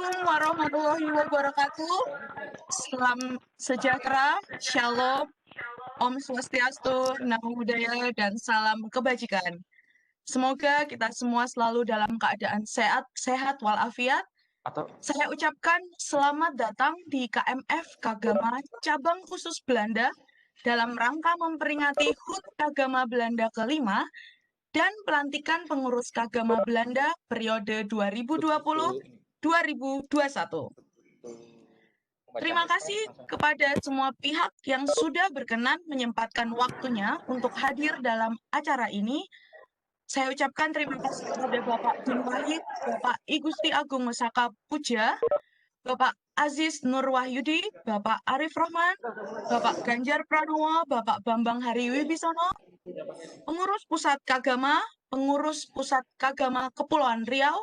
Assalamualaikum warahmatullahi wabarakatuh. Salam sejahtera, shalom, Om Swastiastu, Namo Buddhaya, dan salam kebajikan. Semoga kita semua selalu dalam keadaan sehat walafiat. Saya ucapkan selamat datang di KMF Kagama Cabang Khusus Belanda dalam rangka memperingati HUT Kagama Belanda ke-5 dan pelantikan pengurus Kagama Belanda periode 2020-2021. Terima kasih kepada semua pihak yang sudah berkenan menyempatkan waktunya untuk hadir dalam acara ini. Saya ucapkan terima kasih kepada Bapak Din Wahid, Bapak I Gusti Agung Mesaka Puja, Bapak Aziz Nur Wahyudi, Bapak Arif Rahman, Bapak Ganjar Pranowo, Bapak Bambang Hari Wibisono, Pengurus Pusat Kagama, Pengurus Pusat Kagama Kepulauan Riau,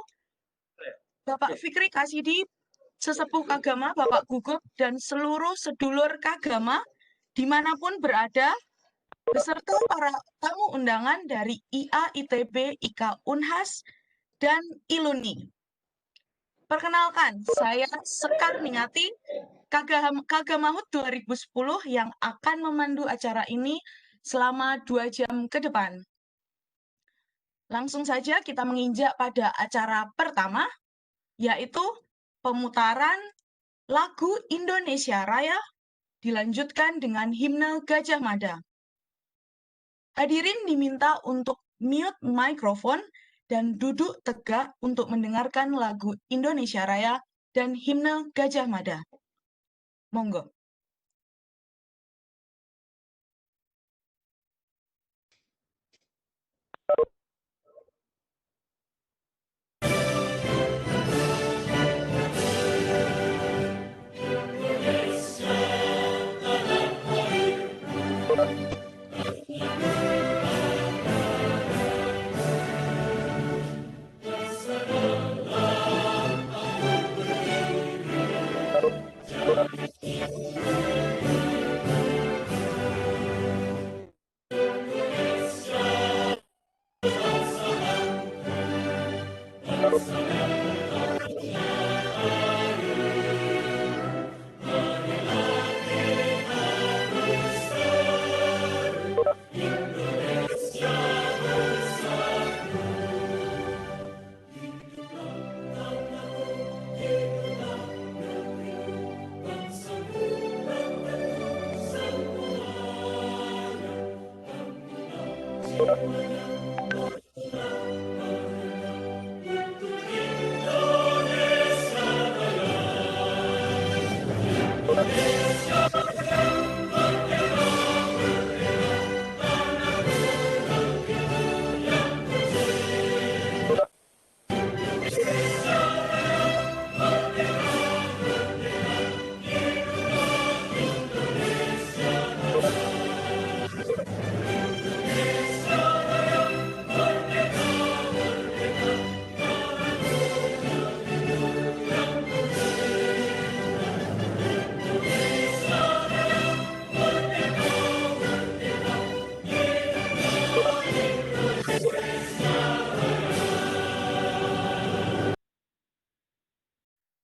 Bapak Fikri Kasidi, Sesepuh Kagama, Bapak Gugup, dan seluruh sedulur Kagama dimanapun berada, beserta para tamu undangan dari IA, ITB, IKA Unhas, dan ILUNI. Perkenalkan, saya Sekar Ningati, Kagama HUT 2010 yang akan memandu acara ini selama 2 jam ke depan. Langsung saja kita menginjak pada acara pertama, yaitu pemutaran lagu Indonesia Raya dilanjutkan dengan himne Gajah Mada. Hadirin diminta untuk mute mikrofon dan duduk tegak untuk mendengarkan lagu Indonesia Raya dan himne Gajah Mada. Monggo.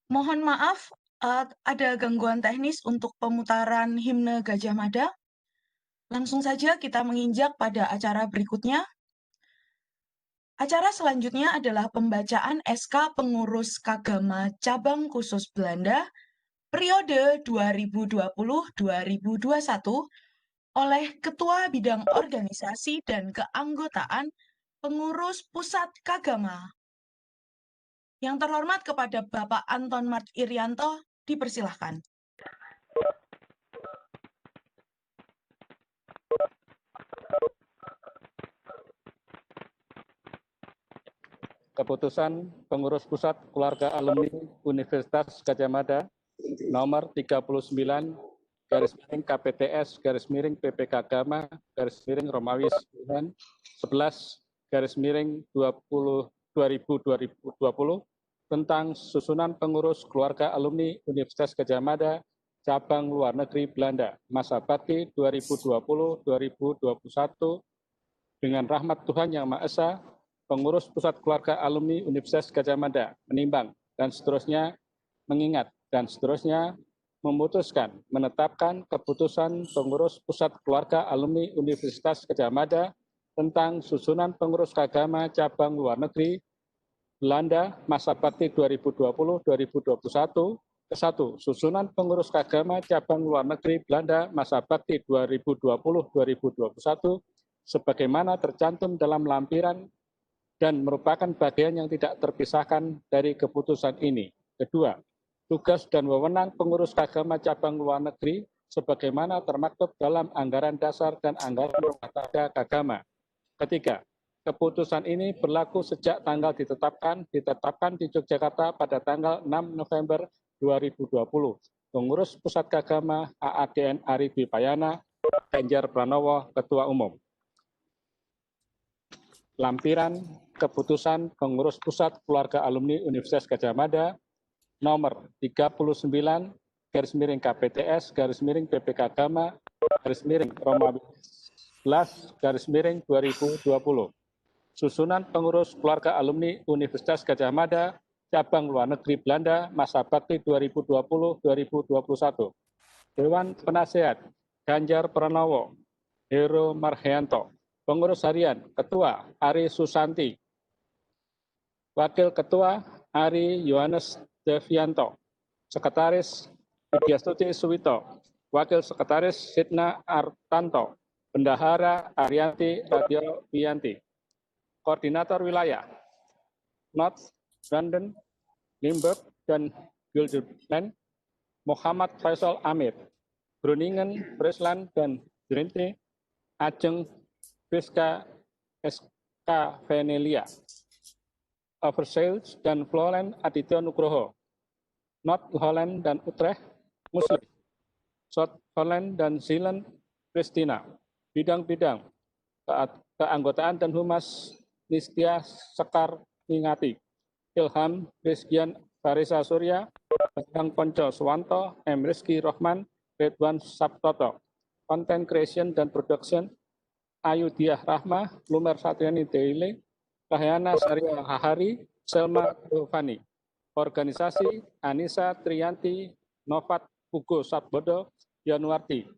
Mohon maaf, ada gangguan teknis untuk pemutaran himne Gajah Mada. Langsung saja kita menginjak pada acara berikutnya. Acara selanjutnya adalah pembacaan SK Pengurus Kagama Cabang Khusus Belanda periode 2020-2021 oleh Ketua Bidang Organisasi dan Keanggotaan Pengurus Pusat Kagama. Yang terhormat kepada Bapak Anton Mart Irianto, dipersilahkan. Keputusan Pengurus Pusat Keluarga Alumni Universitas Gadjah Mada nomor 39 /KPTS PPK Agama Romawi 11 2020 tentang susunan pengurus keluarga alumni Universitas Gadjah Mada cabang luar negeri Belanda masa bakti 2020-2021 dengan rahmat Tuhan Yang Maha Esa, pengurus pusat keluarga alumni Universitas Gadjah Mada menimbang dan seterusnya mengingat, dan seterusnya memutuskan menetapkan keputusan pengurus Pusat Keluarga Alumni Universitas Gadjah Mada tentang susunan pengurus keagama cabang luar negeri Belanda masa bakti 2020-2021. Ke-1, susunan pengurus keagama cabang luar negeri Belanda masa bakti 2020-2021 sebagaimana tercantum dalam lampiran dan merupakan bagian yang tidak terpisahkan dari keputusan ini. Kedua, tugas dan wewenang pengurus keagama cabang luar negeri sebagaimana termaktub dalam anggaran dasar dan anggaran rumah tangga keagama. Ketiga, keputusan ini berlaku sejak tanggal ditetapkan di Yogyakarta pada tanggal 6 November 2020. Pengurus Pusat Keagama AAGN Ari Dwi Payana, Ganjar Pranowo, Ketua Umum. Lampiran keputusan pengurus Pusat Keluarga Alumni Universitas Gadjah Mada nomor 39 /KPTS /PPK Agama Romawi 11 2020. Susunan pengurus keluarga alumni Universitas Gadjah Mada cabang luar negeri Belanda masa bakti 2020-2021. Dewan Penasehat Ganjar Pranowo, Heru Marheyanto. Pengurus harian Ketua Ari Susanti, Wakil Ketua Ari Yohanes Devianto, Sekretaris Widyastuti Suwito, Wakil Sekretaris Sidna Artanto, Bendahara Arianti Radio Wiyanti, Koordinator Wilayah North London, Limburg, dan Gelderland, Muhammad Faisal Amir, Groningen, Friesland, dan Drenthe, Ajeng Friska SK Venelia, Overijssel dan Vlorent Aditya Nugroho, North Holland dan Utrecht, Muslim, South Holland dan Zeeland, Christina. Bidang-bidang keanggotaan dan humas Nistia Sekar Ningati, Ilham Rizkian Farisa Surya, Bambang Ponco Suwanto, M. Rizky Rohman, Ridwan Sabtoto. Content Creation dan Production, Ayudiah Rahma, Lumer Satriani Deile, Rahyana Saria Hahari, Selma Dovani. Organisasi, Anissa Triyanti, Novat Hugo Sabbodo, Yanuarti.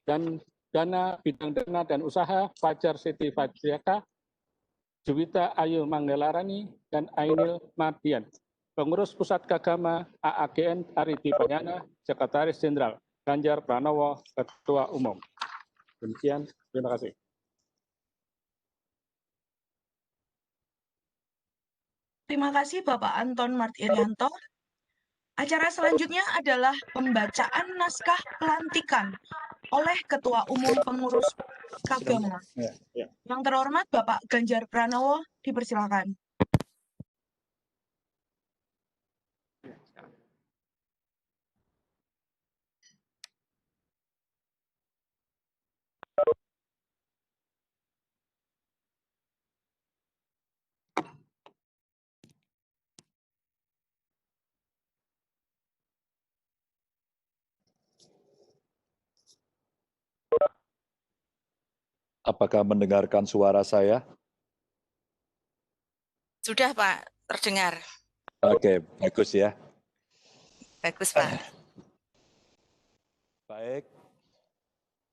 Dan dana, bidang dana dan usaha, Fajar Siti Fajriaka, Juwita Ayu Manggalarani, dan Ainil Mardian. Pengurus Pusat Keagama AAGN Ari Dwi Payana, Sekretaris Jenderal Ganjar Pranowo, Ketua Umum. Demikian, terima kasih. Terima kasih Bapak Anton Martirianto. Acara selanjutnya adalah pembacaan naskah pelantikan oleh Ketua Umum Pengurus Keagama. Yang terhormat Bapak Ganjar Pranowo, dipersilakan. Apakah mendengarkan suara saya? Sudah, Pak, terdengar. Oke, bagus ya. Bagus, Pak. Baik,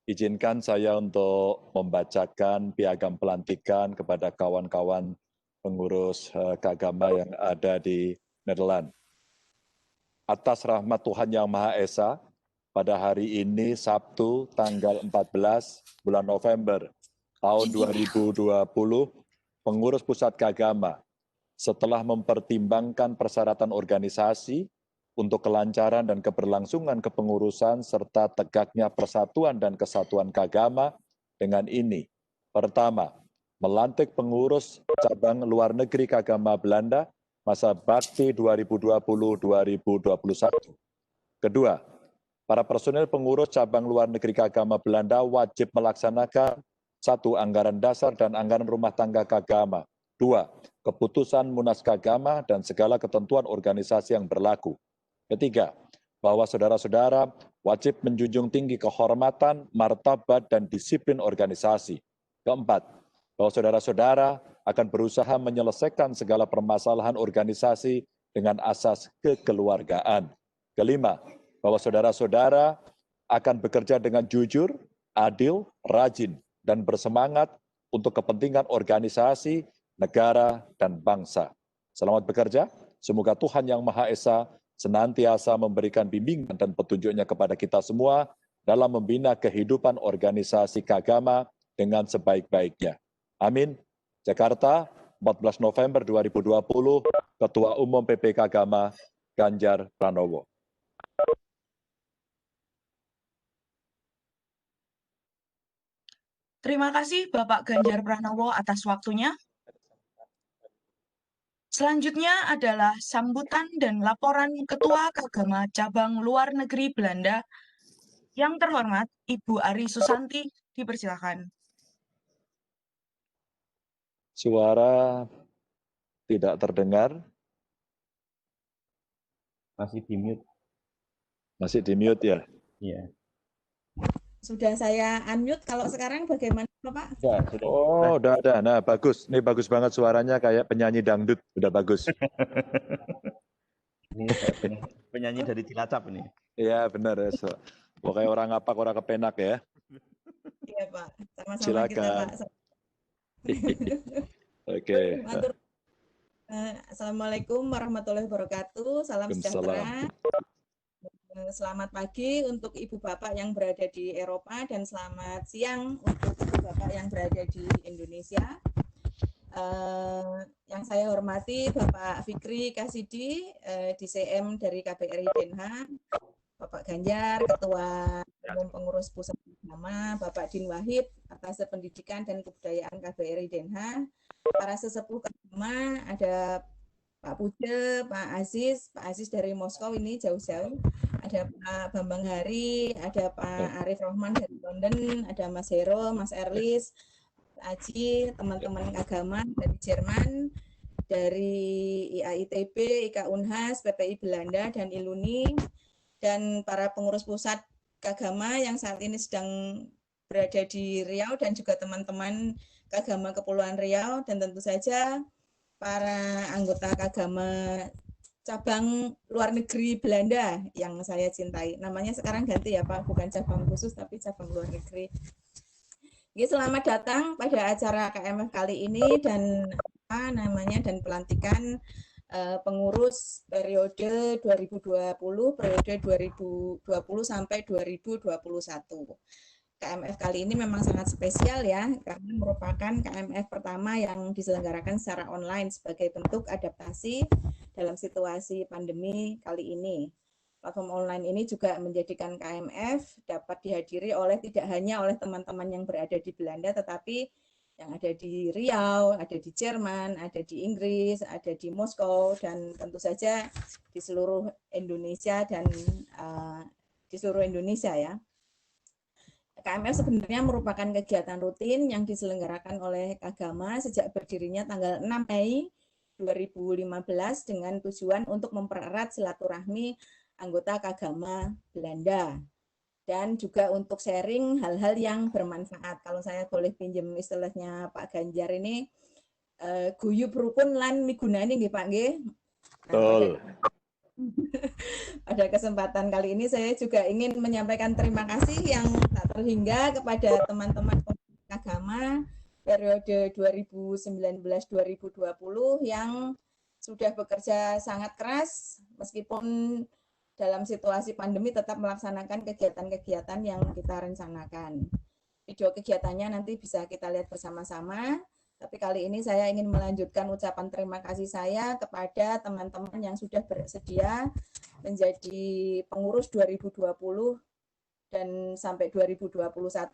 izinkan saya untuk membacakan piagam pelantikan kepada kawan-kawan pengurus keagama yang ada di Nederland. Atas rahmat Tuhan Yang Maha Esa, pada hari ini Sabtu tanggal 14 bulan November tahun 2020, pengurus Pusat Keagama setelah mempertimbangkan persyaratan organisasi untuk kelancaran dan keberlangsungan kepengurusan serta tegaknya persatuan dan kesatuan keagama dengan ini. Pertama, melantik pengurus cabang luar negeri keagama Belanda masa bakti 2020-2021. Kedua, para personel pengurus cabang luar negeri keagama Belanda wajib melaksanakan 1. Anggaran dasar dan anggaran rumah tangga keagama. 2. Keputusan Munas Keagama dan segala ketentuan organisasi yang berlaku. Ketiga, bahwa saudara-saudara wajib menjunjung tinggi kehormatan, martabat, dan disiplin organisasi. Keempat, bahwa saudara-saudara akan berusaha menyelesaikan segala permasalahan organisasi dengan asas kekeluargaan. Kelima, bahwa saudara-saudara akan bekerja dengan jujur, adil, rajin, dan bersemangat untuk kepentingan organisasi, negara, dan bangsa. Selamat bekerja, semoga Tuhan Yang Maha Esa senantiasa memberikan bimbingan dan petunjuknya kepada kita semua dalam membina kehidupan organisasi keagama dengan sebaik-baiknya. Amin. Jakarta, 14 November 2020, Ketua Umum PPK Agama, Ganjar Pranowo. Terima kasih Bapak Ganjar Pranowo atas waktunya. Selanjutnya adalah sambutan dan laporan Ketua Kagama Cabang Luar Negeri Belanda. Yang terhormat, Ibu Ari Susanti, dipersilakan. Suara tidak terdengar. Masih di mute. Masih di mute ya? Iya. Sudah saya unmute, kalau sekarang bagaimana Pak? Sudah. Oh, udah ada. Nah, bagus. Ini bagus banget suaranya kayak penyanyi dangdut. Udah bagus. Ini penyanyi dari Cilacap ini. Iya, benar ya. Pokoknya orang ngapak, orang kepenak ya. Iya Pak, sama-sama Silakan. kita Pak. Oke. Assalamualaikum warahmatullahi wabarakatuh, salam sejahtera. Selamat pagi untuk Ibu Bapak yang berada di Eropa dan selamat siang untuk Ibu Bapak yang berada di Indonesia. Yang saya hormati Bapak Fikri Kasidi, DCM dari KBRI Den Haag, Bapak Ganjar, Ketua Umum Pengurus Pusat Agama, Bapak Din Wahid, atas Pendidikan dan Kebudayaan KBRI Den Haag, para sesepuh agama, ada Pak Pude, Pak Aziz dari Moskow ini jauh-jauh, ada Pak Bambang Hari, ada Pak Arif Rohman dari London, ada Mas Hero, Mas Erlis, Aji, teman-teman agama dari Jerman, dari IAITB, IKA Unhas, PPI Belanda, dan Iluni, dan para pengurus pusat Kagama yang saat ini sedang berada di Riau, dan juga teman-teman Kagama Kepulauan Riau, dan tentu saja para anggota Kagama cabang luar negeri Belanda yang saya cintai. Namanya sekarang ganti ya Pak, bukan cabang khusus tapi cabang luar negeri. Selamat datang pada acara KMF kali ini dan dan pelantikan pengurus periode 2020 periode 2020 sampai 2021. KMF kali ini memang sangat spesial ya, karena merupakan KMF pertama yang diselenggarakan secara online sebagai bentuk adaptasi dalam situasi pandemi kali ini. Platform online ini juga menjadikan KMF dapat dihadiri tidak hanya oleh teman-teman yang berada di Belanda, tetapi yang ada di Riau, ada di Jerman, ada di Inggris, ada di Moskow, dan tentu saja di seluruh Indonesia dan di seluruh Indonesia ya. KMF sebenarnya merupakan kegiatan rutin yang diselenggarakan oleh Kagama sejak berdirinya tanggal 6 Mei 2015 dengan tujuan untuk mempererat silaturahmi anggota Kagama Belanda dan juga untuk sharing hal-hal yang bermanfaat. Kalau saya boleh pinjam istilahnya Pak Ganjar ini, guyub rukun lan migunani nggih Pak nggih. Pada kesempatan kali ini saya juga ingin menyampaikan terima kasih yang tak terhingga kepada teman-teman agama periode 2019-2020 yang sudah bekerja sangat keras meskipun dalam situasi pandemi tetap melaksanakan kegiatan-kegiatan yang kita rencanakan. Video kegiatannya nanti bisa kita lihat bersama-sama. Tapi kali ini saya ingin melanjutkan ucapan terima kasih saya kepada teman-teman yang sudah bersedia menjadi pengurus 2020 dan sampai 2021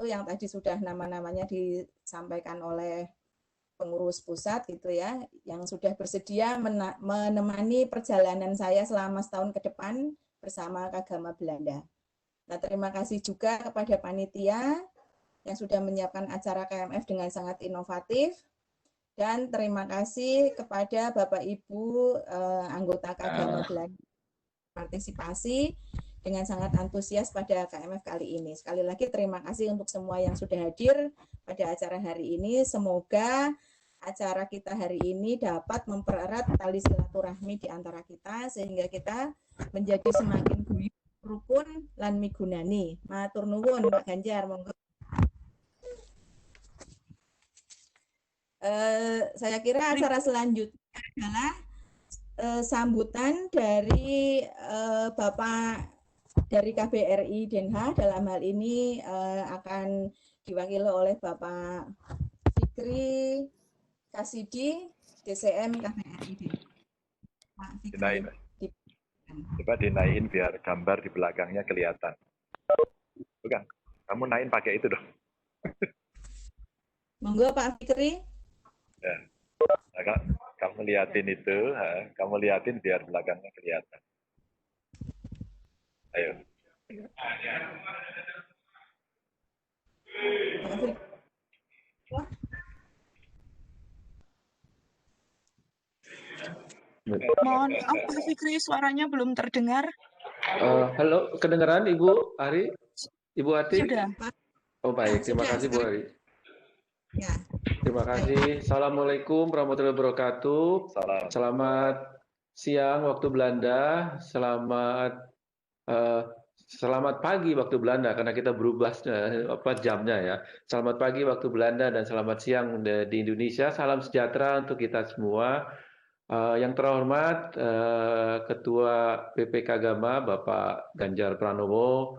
yang tadi sudah nama-namanya disampaikan oleh pengurus pusat gitu ya, yang sudah bersedia menemani perjalanan saya selama setahun ke depan bersama Kagama Belanda. Nah, terima kasih juga kepada panitia yang sudah menyiapkan acara KMF dengan sangat inovatif. Dan terima kasih kepada Bapak Ibu anggota Kagama Belanda partisipasi dengan sangat antusias pada KMF kali ini. Sekali lagi terima kasih untuk semua yang sudah hadir pada acara hari ini. Semoga acara kita hari ini dapat mempererat tali silaturahmi di antara kita sehingga kita menjadi semakin guyup, rukun, lan migunani. Matur nuwun Pak Ganjar, monggo. Saya kira acara selanjutnya adalah sambutan dari Bapak dari KBRI Den Haag. Dalam hal ini akan diwakili oleh Bapak Fikri Kasidi, DCM KBRI Den Haag. Pak Fikri. Coba dinaikin biar gambar di belakangnya kelihatan. Bukan, kamu naikin pakai itu dong. Monggo Pak Fikri. Ya. Nah, kamu liatin itu, kamu liatin biar belakangnya kelihatan. Ayo. Mohon maaf Pak Fikri, suaranya belum terdengar. Halo, kedengaran Ibu Ari? Ibu Ati? Sudah. Oh baik, terima kasih Bu Ari. Ya. Terima kasih. Assalamualaikum warahmatullahi wabarakatuh. Salam. Selamat siang waktu Belanda. Selamat pagi waktu Belanda karena kita berubah jamnya ya. Selamat pagi waktu Belanda dan selamat siang di Indonesia. Salam sejahtera untuk kita semua. Yang terhormat Ketua PPK Agama Bapak Ganjar Pranowo,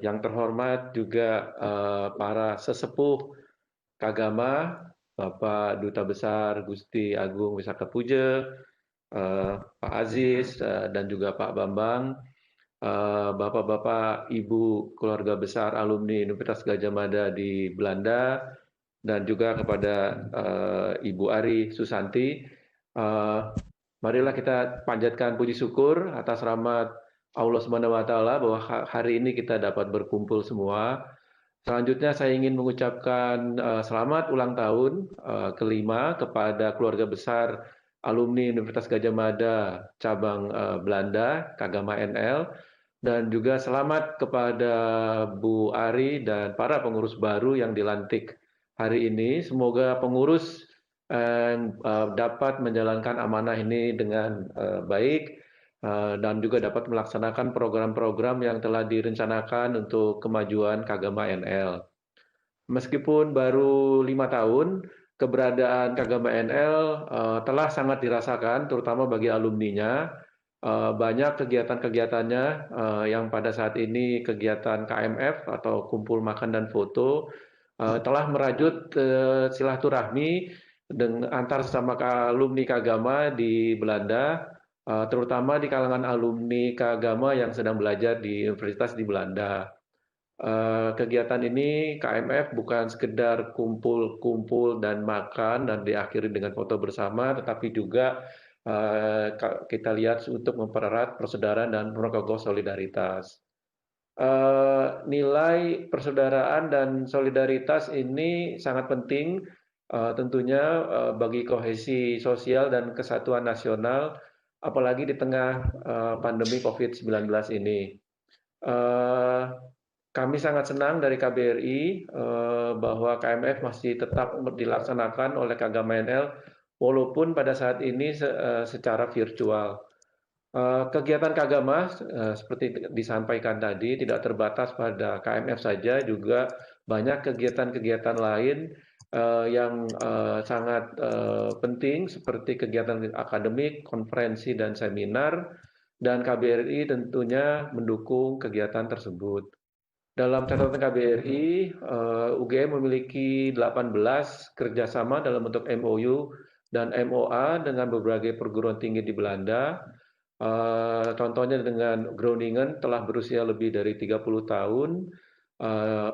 yang terhormat juga para sesepuh Kagama, Bapak Duta Besar Gusti Agung Wisaka Puja, Pak Aziz, dan juga Pak Bambang, Bapak-bapak, Ibu keluarga besar alumni Universitas Gadjah Mada di Belanda, dan juga kepada Ibu Ari Susanti. Marilah kita panjatkan puji syukur atas rahmat Allah SWT bahwa hari ini kita dapat berkumpul semua. Selanjutnya saya ingin mengucapkan selamat ulang tahun kelima kepada keluarga besar alumni Universitas Gadjah Mada cabang Belanda, Kagama NL, dan juga selamat kepada Bu Ari dan para pengurus baru yang dilantik hari ini. Semoga pengurus dapat menjalankan amanah ini dengan baik dan juga dapat melaksanakan program-program yang telah direncanakan untuk kemajuan Kagama NL. Meskipun baru 5 tahun, keberadaan Kagama NL telah sangat dirasakan, terutama bagi alumninya. Banyak kegiatan-kegiatannya yang pada saat ini kegiatan KMF atau kumpul makan dan foto telah merajut silaturahmi antar sesama alumni Kagama di Belanda, terutama di kalangan alumni Kagama yang sedang belajar di universitas di Belanda. Kegiatan ini KMF bukan sekedar kumpul-kumpul dan makan dan diakhiri dengan foto bersama, tetapi juga kita lihat untuk mempererat persaudaraan dan mengokoh solidaritas. Nilai persaudaraan dan solidaritas ini sangat penting tentunya bagi kohesi sosial dan kesatuan nasional, apalagi di tengah pandemi COVID-19 ini. Kami sangat senang dari KBRI bahwa KMF masih tetap dilaksanakan oleh Kagama NL walaupun pada saat ini secara virtual. Kegiatan Kagama seperti disampaikan tadi tidak terbatas pada KMF saja, juga banyak kegiatan-kegiatan lain yang sangat penting seperti kegiatan akademik, konferensi, dan seminar, dan KBRI tentunya mendukung kegiatan tersebut. Dalam catatan KBRI, UGM memiliki 18 kerjasama dalam bentuk MOU dan MOA dengan berbagai perguruan tinggi di Belanda. Contohnya dengan Groningen telah berusia lebih dari 30 tahun.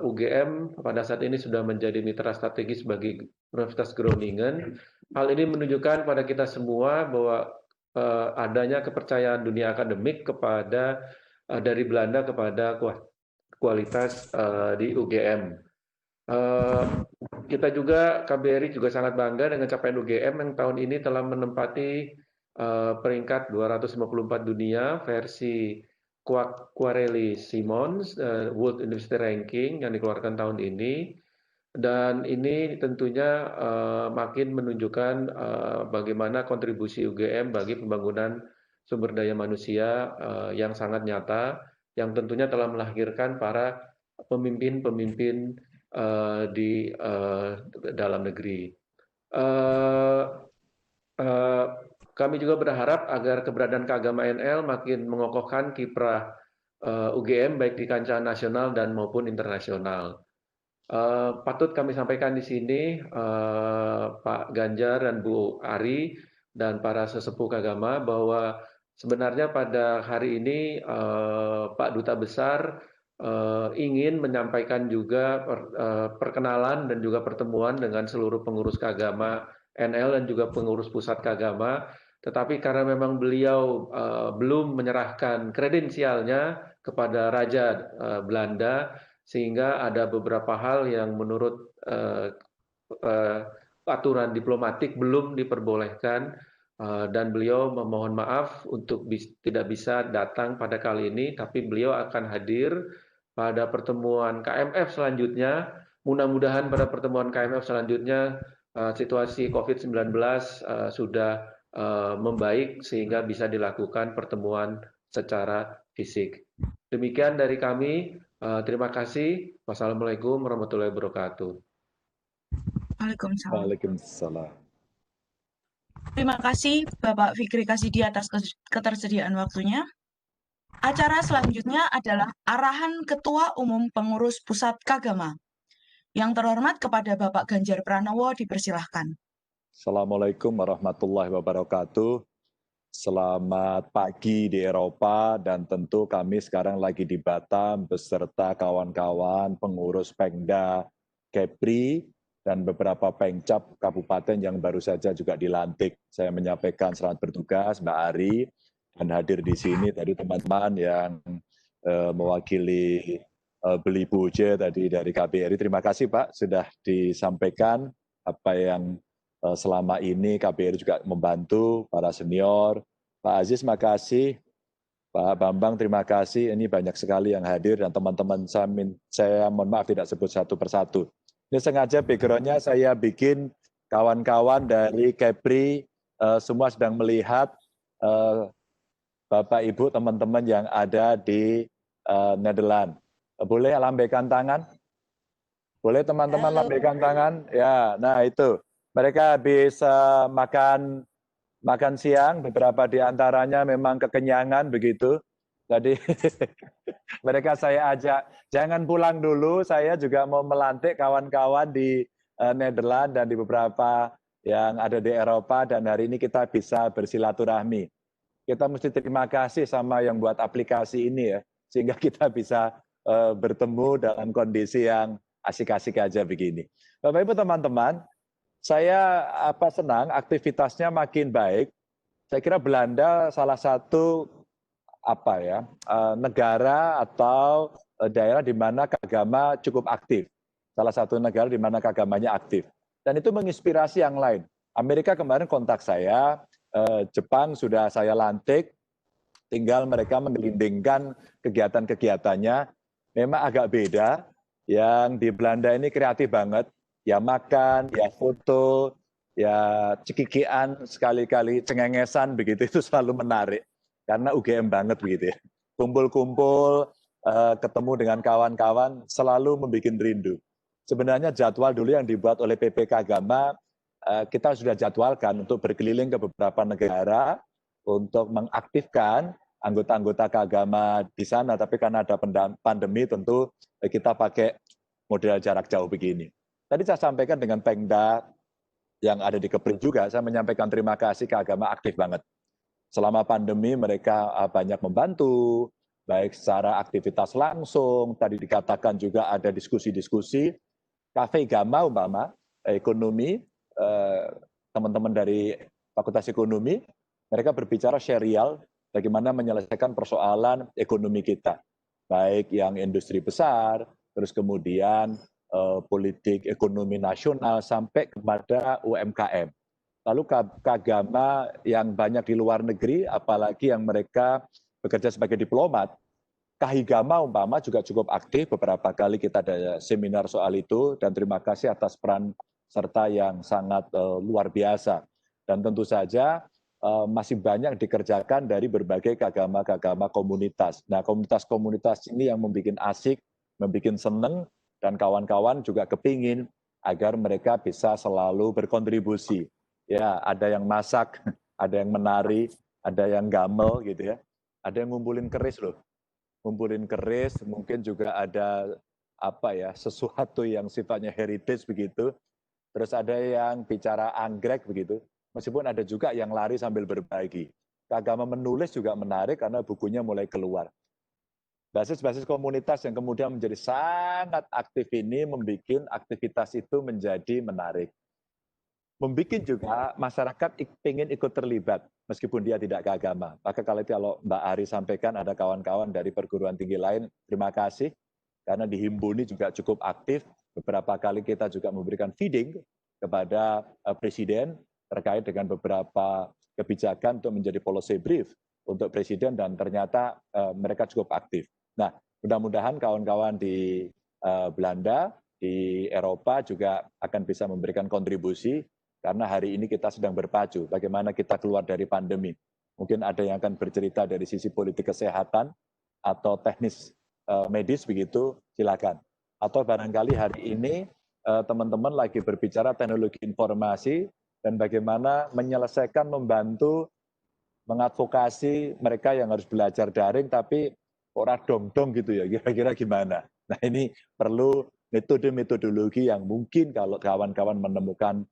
UGM pada saat ini sudah menjadi mitra strategis bagi Universitas Groningen. Hal ini menunjukkan pada kita semua bahwa adanya kepercayaan dunia akademik dari Belanda kepada kualitas di UGM. Kita juga, KBRI juga sangat bangga dengan capaian UGM yang tahun ini telah menempati peringkat 254 dunia versi Quarelli Simons World University Ranking yang dikeluarkan tahun ini. dan ini tentunya makin menunjukkan bagaimana kontribusi UGM bagi pembangunan sumber daya manusia yang sangat nyata, yang tentunya telah melahirkan para pemimpin-pemimpin di dalam negeri. Kami juga berharap agar keberadaan Kagama NL makin mengokohkan kiprah UGM baik di kancah nasional dan maupun internasional. Patut kami sampaikan di sini, Pak Ganjar dan Bu Ari dan para sesepuh Kagama, bahwa sebenarnya pada hari ini Pak Duta Besar ingin menyampaikan juga perkenalan dan juga pertemuan dengan seluruh pengurus Kagama NL dan juga pengurus pusat Kagama, tetapi karena memang beliau belum menyerahkan kredensialnya kepada Raja Belanda, sehingga ada beberapa hal yang menurut aturan diplomatik belum diperbolehkan, dan beliau memohon maaf untuk tidak bisa datang pada kali ini, tapi beliau akan hadir pada pertemuan KMF selanjutnya. Mudah-mudahan pada pertemuan KMF selanjutnya situasi COVID-19 sudah membaik sehingga bisa dilakukan pertemuan secara fisik. Demikian dari kami. Terima kasih. Wassalamualaikum warahmatullahi wabarakatuh. Waalaikumsalam. Waalaikumsalam. Terima kasih Bapak Fikri Kasidi atas ketersediaan waktunya. Acara selanjutnya adalah arahan Ketua Umum Pengurus Pusat Kagama. Yang terhormat kepada Bapak Ganjar Pranowo dipersilahkan. Assalamualaikum warahmatullahi wabarakatuh. Selamat pagi di Eropa, dan tentu kami sekarang lagi di Batam beserta kawan-kawan pengurus Pengda, Kepri, dan beberapa pengcap kabupaten yang baru saja juga dilantik. Saya menyampaikan selamat bertugas Mbak Ari, dan hadir di sini tadi teman-teman yang mewakili Beli Buje tadi dari KBRI. Terima kasih Pak sudah disampaikan apa yang selama ini KBRI juga membantu para senior. Pak Aziz, makasih. Pak Bambang, terima kasih. Ini banyak sekali yang hadir dan teman-teman saya mohon maaf tidak sebut satu persatu. Ini sengaja background-nya saya bikin kawan-kawan dari Kepri semua sedang melihat Bapak Ibu teman-teman yang ada di Nederland. Boleh lambaikan tangan? Boleh teman-teman lambaikan tangan? Ya, nah itu. Mereka bisa makan siang, beberapa di antaranya memang kekenyangan begitu. Jadi mereka saya ajak, jangan pulang dulu, saya juga mau melantik kawan-kawan di Nederland dan di beberapa yang ada di Eropa, dan hari ini kita bisa bersilaturahmi. Kita mesti terima kasih sama yang buat aplikasi ini ya, sehingga kita bisa bertemu dalam kondisi yang asik-asik aja begini. Bapak Ibu teman-teman, saya senang aktivitasnya makin baik. Saya kira Belanda salah satu negara atau daerah di mana Kagama cukup aktif. Salah satu negara di mana Kagamanya aktif. Dan itu menginspirasi yang lain. Amerika kemarin kontak saya, Jepang sudah saya lantik, tinggal mereka menggelindingkan kegiatan-kegiatannya. Memang agak beda, yang di Belanda ini kreatif banget. Ya makan, ya foto, ya cekikian, sekali-kali cengengesan begitu, itu selalu menarik. Karena UGM banget begitu ya. Kumpul-kumpul, ketemu dengan kawan-kawan, selalu membuat rindu. Sebenarnya jadwal dulu yang dibuat oleh PP Kagama, kita sudah jadwalkan untuk berkeliling ke beberapa negara, untuk mengaktifkan anggota-anggota Kagama di sana, tapi karena ada pandemi tentu kita pakai model jarak jauh begini. Tadi saya sampaikan dengan Pengda yang ada di Kepri juga, saya menyampaikan terima kasih Kagama aktif banget. Selama pandemi mereka banyak membantu, baik secara aktivitas langsung, tadi dikatakan juga ada diskusi-diskusi, kafe Gama umpama, ekonomi, teman-teman dari Fakultas Ekonomi, mereka berbicara serial bagaimana menyelesaikan persoalan ekonomi kita, baik yang industri besar, terus kemudian politik ekonomi nasional sampai kepada UMKM. Lalu Kagama yang banyak di luar negeri, apalagi yang mereka bekerja sebagai diplomat, Kahigama umpama juga cukup aktif, beberapa kali kita ada seminar soal itu, dan terima kasih atas peran serta yang sangat luar biasa. Dan tentu saja masih banyak dikerjakan dari berbagai kagama-kagama komunitas. Nah, komunitas-komunitas ini yang membuat asik, membuat seneng, dan kawan-kawan juga kepingin agar mereka bisa selalu berkontribusi. Ya, ada yang masak, ada yang menari, ada yang gamel gitu ya, ada yang ngumpulin keris loh. Ngumpulin keris, mungkin juga ada sesuatu yang sifatnya heritage begitu. Terus ada yang bicara anggrek begitu. Meskipun ada juga yang lari sambil berbagi. Agama menulis juga menarik karena bukunya mulai keluar. Basis-basis komunitas yang kemudian menjadi sangat aktif ini membuat aktivitas itu menjadi menarik. Membuat juga masyarakat ingin ikut terlibat meskipun dia tidak ke agama. Maka kalau Mbak Ari sampaikan ada kawan-kawan dari perguruan tinggi lain, terima kasih karena di Himpuni juga cukup aktif. Beberapa kali kita juga memberikan feeding kepada Presiden terkait dengan beberapa kebijakan untuk menjadi policy brief untuk Presiden dan ternyata mereka cukup aktif. Nah, mudah-mudahan kawan-kawan di Belanda, di Eropa juga akan bisa memberikan kontribusi karena hari ini kita sedang berpacu bagaimana kita keluar dari pandemi. Mungkin ada yang akan bercerita dari sisi politik kesehatan atau teknis medis begitu, silakan. Atau barangkali hari ini teman-teman lagi berbicara teknologi informasi dan bagaimana menyelesaikan, membantu, mengadvokasi mereka yang harus belajar daring tapi orang dong-dong gitu ya, kira-kira gimana. Nah ini perlu metode-metodologi yang mungkin kalau kawan-kawan menemukan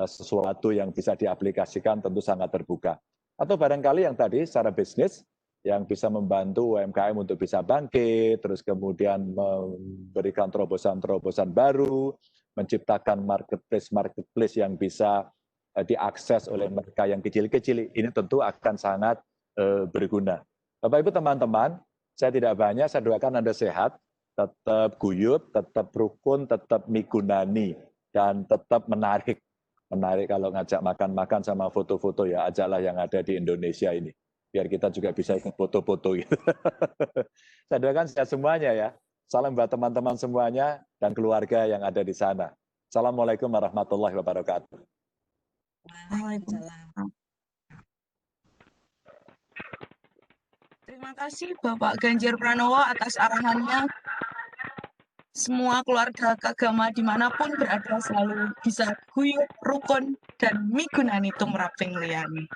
sesuatu yang bisa diaplikasikan tentu sangat terbuka. Atau barangkali yang tadi secara bisnis, yang bisa membantu UMKM untuk bisa bangkit, terus kemudian memberikan terobosan-terobosan baru, menciptakan marketplace yang bisa diakses oleh mereka yang kecil-kecil, ini tentu akan sangat berguna. Bapak Ibu teman-teman, saya tidak banyak, saya doakan Anda sehat, tetap guyup, tetap rukun, tetap migunani, dan tetap menarik. Menarik kalau ngajak makan-makan sama foto-foto ya, ajaklah yang ada di Indonesia ini. Biar kita juga bisa ikut foto-foto gitu. Saya doakan sehat semuanya ya. Salam buat teman-teman semuanya dan keluarga yang ada di sana. Assalamualaikum warahmatullahi wabarakatuh. Waalaikumsalam. Terima kasih Bapak Ganjar Pranowo atas arahannya. Semua keluarga keagama dimanapun berada selalu bisa guyup, rukun, dan migunani tumraping liyane.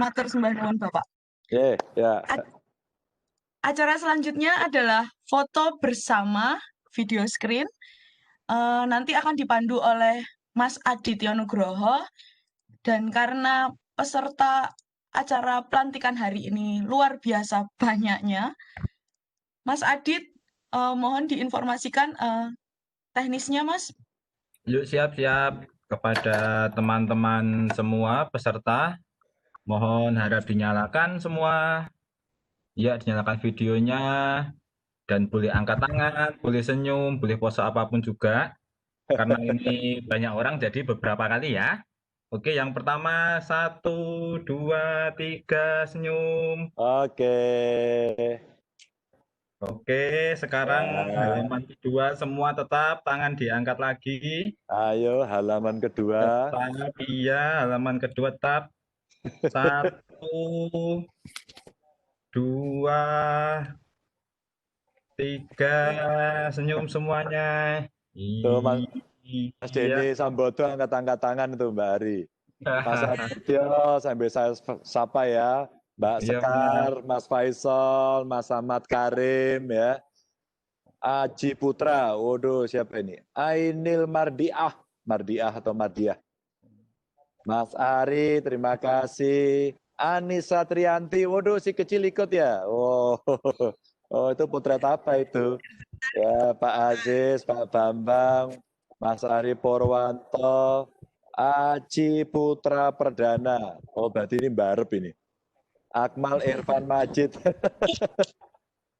Matur sembah nuwun Bapak. Ya. Acara selanjutnya adalah foto bersama video screen. Nanti akan dipandu oleh Mas Aditya Nugroho. Dan karena peserta acara pelantikan hari ini luar biasa banyaknya, Mas Adit, mohon diinformasikan teknisnya, Mas. Yuk siap-siap kepada teman-teman semua peserta. Mohon harap dinyalakan semua. Ya, dinyalakan videonya. Dan boleh angkat tangan, boleh senyum, boleh pose apapun juga. Karena ini banyak orang, jadi beberapa kali ya. Oke, yang pertama 1, 2, 3, senyum. Oke, sekarang halaman kedua semua tetap tangan diangkat lagi. Ayo halaman kedua. Tetap, iya, halaman kedua tetap. 1, 2, 3, senyum semuanya. Tuh, Mas Denny Sambodo angkat-angkat tangan itu Mbak Ari. Mas Aditya sambil saya sapa ya. Mbak Sekar, Mas Faisal, Mas Ahmad Karim ya. Aji Putra, waduh siapa ini? Ainil Mardiah, atau Mardiah. Mas Ari, terima kasih. Anissa Trianti, waduh si kecil ikut ya. Oh itu potret apa itu? Ya Pak Aziz, Pak Bambang, Mas Ari Porwanto, Aji Putra Perdana. Oh berarti ini Barep ini. Akmal Irfan Majid,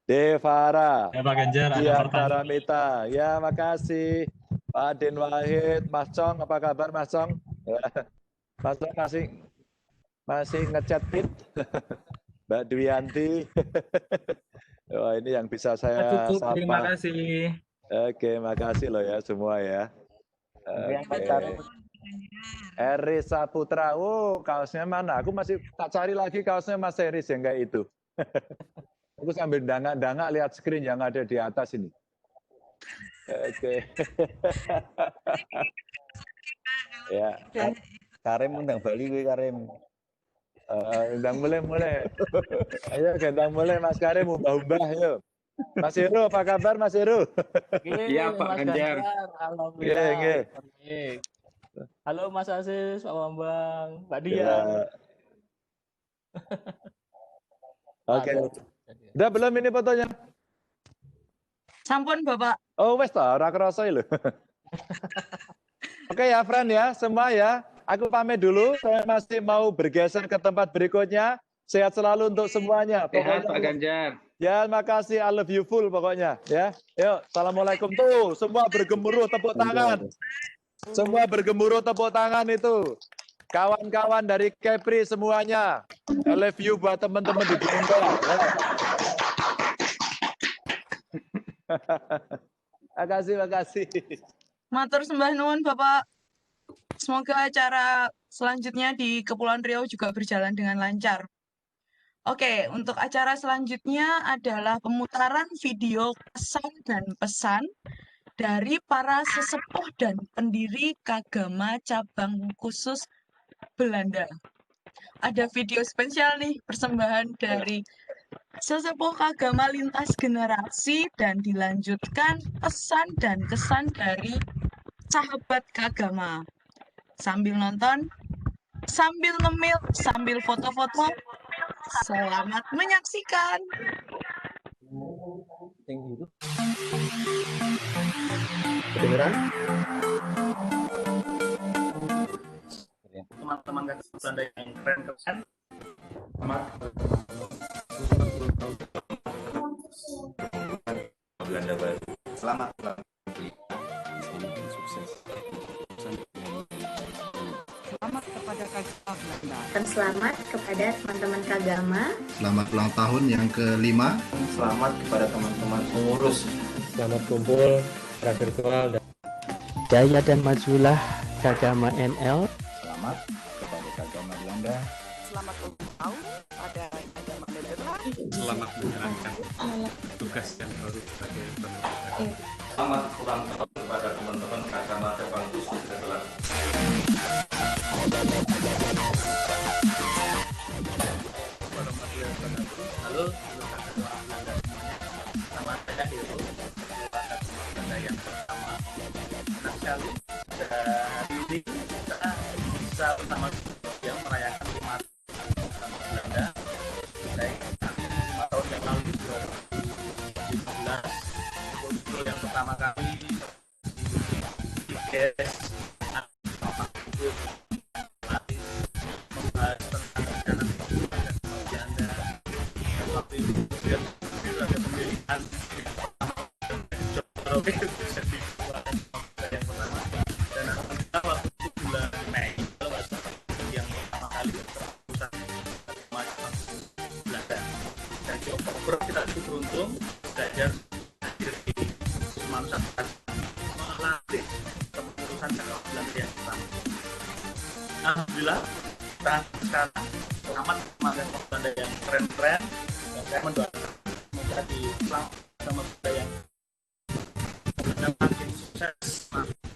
Devara, ya Pak Ganjar, Dian Paramita, ya makasih. Pak Din Wahid, Mas Cong, apa kabar Mas Cong? Mas Cong masih ngechat pit. Mbak Dwianti, Wah, ini yang bisa saya Cukup, sapa. terima kasih. Oke, makasih loh ya semua ya. Oke. Eri Saputra, kaosnya mana? Aku masih tak cari lagi kaosnya Mas Eris yang kayak itu. Aku sambil dangak-dangak lihat screen yang ada di atas ini. Oke. Ya. Karim undang Bali gue Karim. Undang mulai. Ayo gendang mulai Mas Karim, umbah-umbah yuk. Mas Heru, apa kabar Mas Heru? Iya Pak Ganjar. Alhamdulillah. Nggih. Halo Mas Asis, Pak Bambang, Mbak Dia. Ya. Oke. Udah belum ini fotonya? Sampun Bapak. Oh wes ta, ora kerasa lho. Oke ya, friend ya, semua ya. Aku pamit dulu, saya masih mau bergeser ke tempat berikutnya. Sehat selalu untuk semuanya. Sehat Pak Ganjar. Ya, makasih. I love you full pokoknya. Ya, yuk. Assalamualaikum. Tuh, semua bergemuruh tepuk tangan. Semua bergemuruh tepuk tangan itu. Kawan-kawan dari Kepri semuanya. I love you buat teman-teman di Bengkel. Ya. Makasih. Matur sembah nuwun Bapak. Semoga acara selanjutnya di Kepulauan Riau juga berjalan dengan lancar. Oke, untuk acara selanjutnya adalah pemutaran video kesan dan pesan dari para sesepuh dan pendiri Kagama cabang khusus Belanda. Ada video spesial nih, persembahan dari sesepuh Kagama lintas generasi dan dilanjutkan pesan dan kesan dari sahabat Kagama. Sambil nonton, sambil ngemil, sambil foto-foto, selamat menyaksikan. Kedengeran? Teman-teman Belanda yang keren-keren. Selamat. Belanda baru. Selamat. Selamat kepada Kagama Belanda. Dan selamat kepada teman-teman Kagama. Selamat ulang tahun yang ke-5. Selamat kepada teman-teman pengurus. Selamat kumpul secara virtual. Jaya dan majulah Kagama NL. Selamat kepada Kagama Belanda. Selamat ulang tahun pada Kagama Belanda. Selamat menjalankan tugas yang baru sebagai pemerintah. Selamat ulang tahun kepada teman-teman Kagama cabang khusus Netherlands. Halo, selamat datang di Belanda yang pertama. Senang sekali hari ini kita bisa bersama yang merayakan 5 tahun Belanda. Baik, 5 tahun yang lalu 2017 muncul yang pertama kali di GS membahas tentang rencana Belanda. Waktu itu kemudian ada pemilihan yang pertama dan alhamdulillah waktu itu bulan Mei yang pertama kali pusat Belanda dan di Oktober kita cukup beruntung belajar hadir di Wisma Nusantara melatih kepengurusan cabang Belanda yang pertama. Alhamdulillah kita sekarang selamat teman-teman Belanda yang keren-keren dan saya mendoakan semoga di Islam sama Belanda yang makin sukses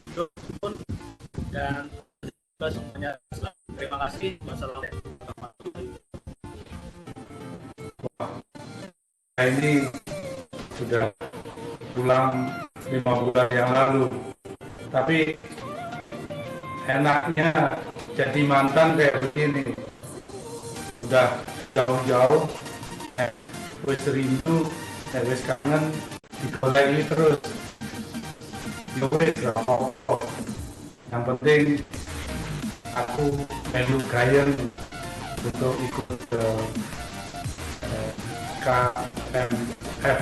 hidup pun dan juga semuanya selamat. Terima kasih. Wassalamualaikum warahmatullahi wabarakatuh. Ini sudah pulang 5 bulan yang lalu, tapi enaknya jadi mantan kayak begini, udah jauh-jauh, wes rindu, wes kangen, digoleki terus. Yang penting aku melu gayen untuk ikut ke KMF,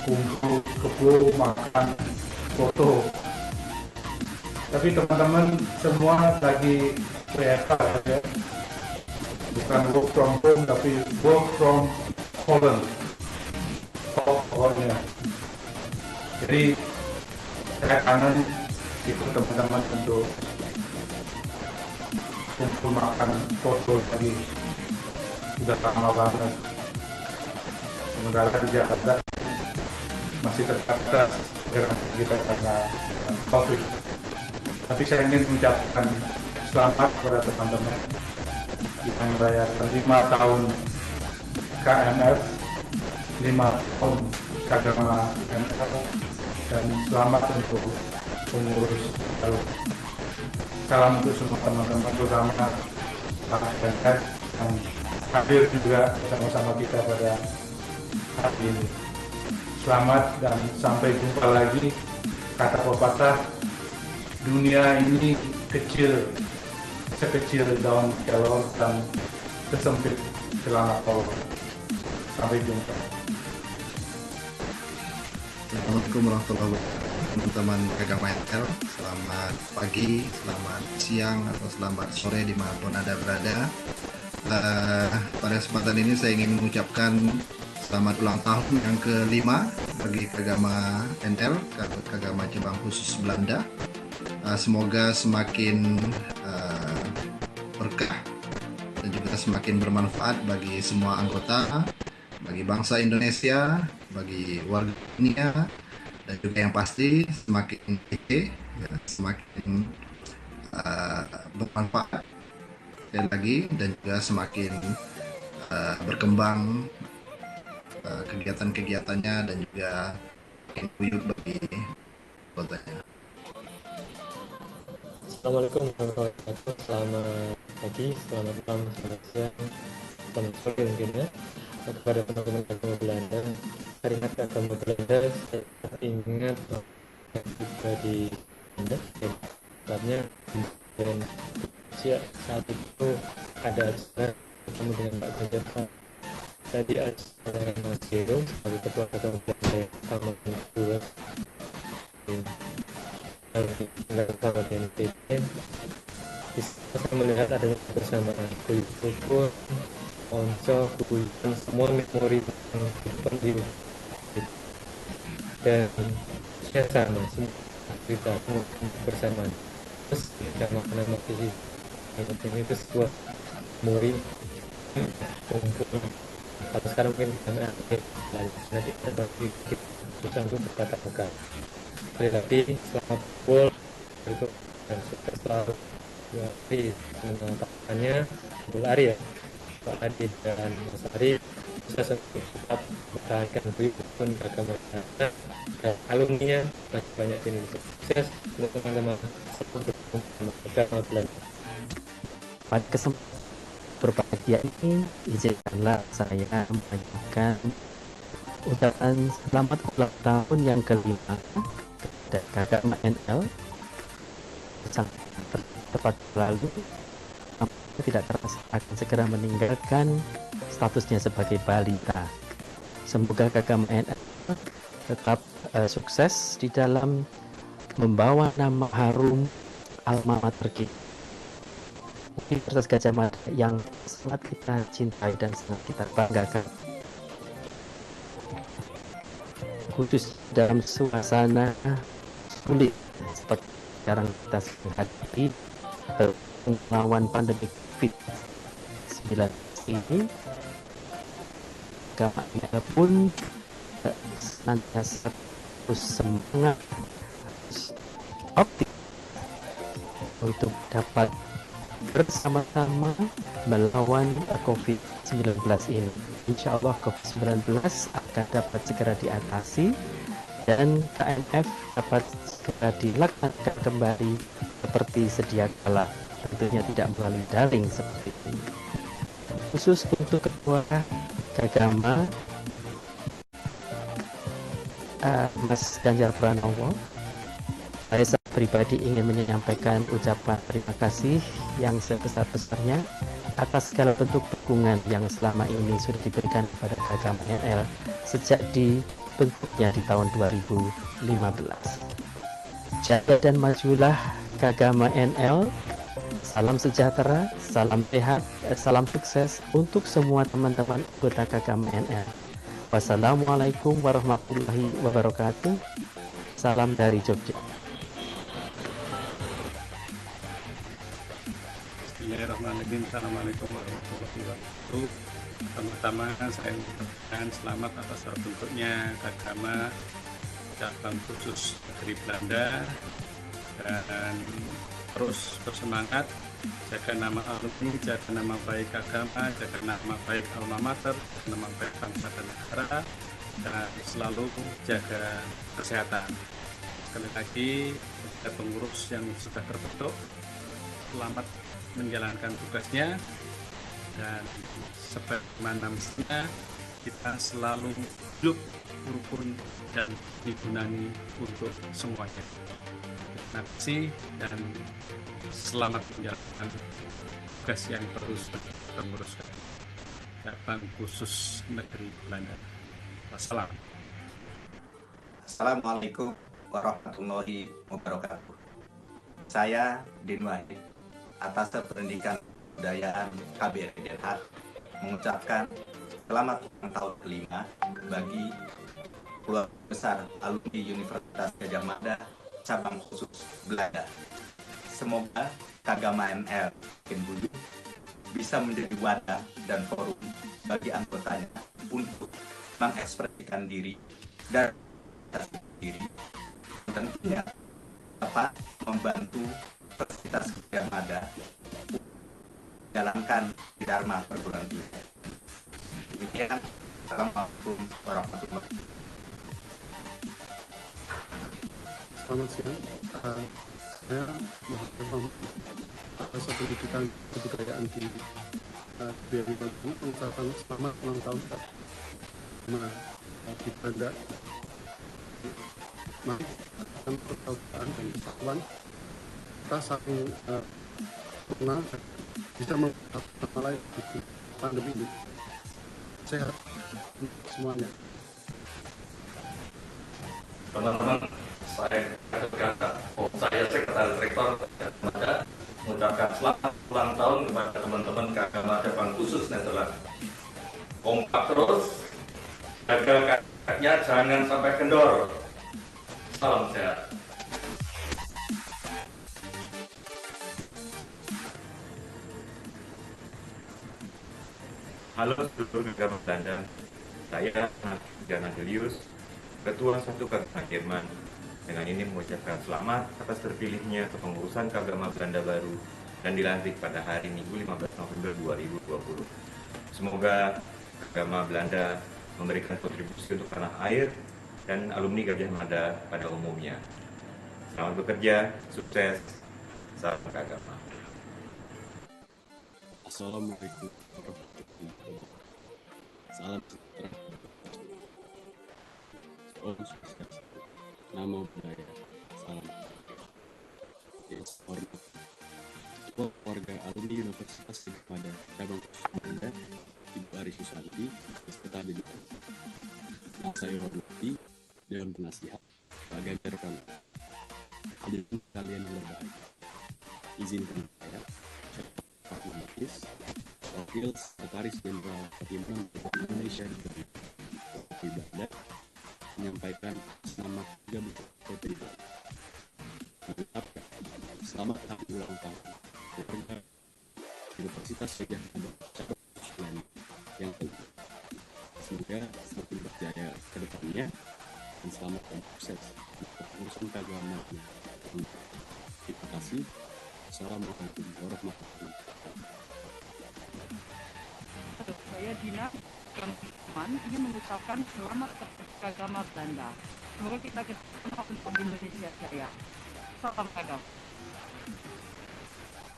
kumpul kebo, makan, foto. Tapi teman-teman semua lagi WFH ya, bukan work from home tapi work from Holland. pokoknya. Jadi saya kangen ikut teman-teman untuk kumpul makan foto lagi, sudah lama banget. Sementara di Jakarta masih terbatas kita karena COVID. Tapi saya ingin mengucapkan selamat kepada teman-teman yang merayakan 5 tahun KMF, 5 tahun Kagama ML, dan selamat untuk pengurus baru. Salam untuk semua teman-teman, terutama para KMF yang hadir juga bersama-sama kita pada hari ini. Selamat dan sampai jumpa lagi. Kata pepatah, dunia ini kecil, sekecil daun kelor dan sesempit celana kolor. Sampai jumpa. Assalamualaikum warahmatullahi wabarakatuh, teman-teman Kagama NL. Selamat pagi, selamat siang, atau selamat sore dimanapun Anda berada. Pada kesempatan ini saya ingin mengucapkan selamat ulang tahun yang ke-5 bagi Kagama NL, Kagama Cabang Khusus Belanda. Semoga semakin berkah dan juga semakin bermanfaat bagi semua anggota, bagi bangsa Indonesia, bagi warga dunia, dan juga yang pasti semakin semakin bermanfaat sekali lagi, dan juga semakin berkembang kegiatan-kegiatannya, dan juga makin guyup bagi anggotanya. Assalamualaikum warahmatullahi wabarakatuh. Selamat pagi, selamat malam, selamat siang, selamat sore mungkin ya. Kepada teman-teman Kagama Belanda, keringat Kagama Belanda, saya ingat yang juga di Belanda, sebabnya dan saat itu ada acara bertemu dengan Pak Ganjar. Tadi acara Mas Hero sebagai Ketua Kagama Belanda tahun 2 bersama BNPB, bisa melihat adanya kebersamaan kumpul, onco, kuburan, semua memori yang di dan saya sama semua cerita bersamaan. Terus kita makanan motivasi ini itu sebuah memori kumpul. Kalau sekarang mungkin kita nanti kita bisa untuk berkata-kata. Sekali lagi selamat kumpul itu dan sukses selalu. Jadi mengatakannya Bul Ari ya, Pak Adi dan Mas Ari bisa tetap bertahankan pun Kagama dan alumninya masih banyak di Indonesia. Sukses untuk teman-teman Kagama Belanda. Pada kesempatan berbahagia ini, izinkanlah saya menyampaikan ucapan selamat ulang tahun yang ke-5 kepada Kagama NL. Sangat tepat lalu, tidak terasa akan segera meninggalkan statusnya sebagai balita. Semoga Kagama NL tetap sukses di dalam membawa nama harum alma mater kita, Universitas Gadjah Mada yang sangat kita cintai dan sangat kita banggakan, khusus dalam suasana sulit seperti sekarang kita menghadapi melawan pandemi COVID-19 ini. Kami pun senantiasa terus semangat, optimis untuk dapat bersama-sama melawan COVID-19 ini. Insya Allah COVID-19 akan dapat segera diatasi dan KMF dapat segera dilaksanakan kembali seperti sedia kala, tentunya tidak melalui daring seperti ini. Khusus untuk Ketua Kagama Mas Ganjar Pranowo, saya pribadi ingin menyampaikan ucapan terima kasih yang sebesar-besarnya atas segala bentuk dukungan yang selama ini sudah diberikan kepada Kagama NL sejak dibentuknya di tahun 2015. Jaga dan majulah Kagama NL. Salam sejahtera, salam sehat, salam sukses untuk semua teman-teman anggota Kagama NL. Wassalamualaikum warahmatullahi wabarakatuh. Salam dari Jogja. Bismillahirrahmanirrahim. Assalamualaikum warahmatullahi wabarakatuh. Pertama-tama saya mengucapkan selamat atas terbentuknya Kagama cabang khusus negeri Belanda, dan terus bersemangat jaga nama alumni, jaga nama baik Kagama, jaga nama baik alma mater, nama baik bangsa dan negara, dan selalu jaga kesehatan. Sekali lagi, kepada pengurus yang sudah terbentuk, selamat menjalankan tugasnya, dan sebagaimana mestinya kita selalu hidup rukun dan digunani untuk semuanya. Terima kasih dan selamat menjalankan tugas yang terus teruruskan cabang khusus negeri Belanda. Wassalam. Assalamualaikum warahmatullahi wabarakatuh. Saya Din Wahid, atas Pendidikan Kebudayaan KBRI Den Haag, mengucapkan selamat ulang tahun kelima bagi keluarga besar alumni Universitas Gadjah Mada cabang khusus Belanda. Semoga Kagama ML Kenbulu bisa menjadi wadah dan forum bagi anggotanya untuk mengekspresikan diri dan diri. Tentunya dapat membantu Universitas Gadjah Mada menjalankan Dharma perguruan tinggi. Demikian, Assalamualaikum warahmatullahi wabarakatuh. Selamat siang, saya Muhammad Profesor Pendidikan Kebudayaan di BRI Bandung, mengucapkan selamat ulang tahun di Belanda. Mari kita persaudaraan dan persatuan kita saling kenal bisa mengatasi lain di pandemi ini. Sehat semuanya. Teman-teman, saya Sekretaris Rektor Mada mengucapkan selamat ulang tahun kepada teman-teman Kagama cabang khusus Nederland. Kompak terus, jaga kakinya jangan sampai kendor. Salam sehat. Halo seluruh Kagama Belanda, saya Jana Delius, Ketua 1 Kagama Jerman. Dengan ini mengucapkan selamat atas terpilihnya kepengurusan Kagama Belanda baru dan dilantik pada hari Minggu 15 November 2020. Semoga Kagama Belanda memberikan kontribusi untuk tanah air dan alumni Gadjah Mada pada umumnya. Selamat bekerja, sukses, salam Kagama. Assalamualaikum warahmatullahi wabarakatuh. Salam sejahtera. Om Swastiastu. Namo Buddhaya. Salam. Hormat. Ketua Keluarga Alumni Universitas Gadjah Mada cabang khusus Belanda, Ibu Ari Susanti, beserta didikan. Yang saya hormati Dewan Penasihat Pak Ganjar Pranowo. Hadirin kalian yang berbahagia. Izinkan saya Pak Matis, Wakil Sekretaris Jenderal Perhimpunan Indonesia di Belanda, menyampaikan selamat 3 Februari. Mengucapkan selamat hari ulang tahun keluarga Universitas Gadjah Mada cabang khusus Belanda yang kelima. Semoga semakin berjaya ke depannya dan selamat dan sukses untuk urusan keagamaannya. Terima kasih. Assalamualaikum warahmatullahi wabarakatuh. Saya Dina teman ingin mengucapkan selamat kepada Kagama Belanda. Semoga kita ketemu untuk Indonesia Jaya. Salam Kagama.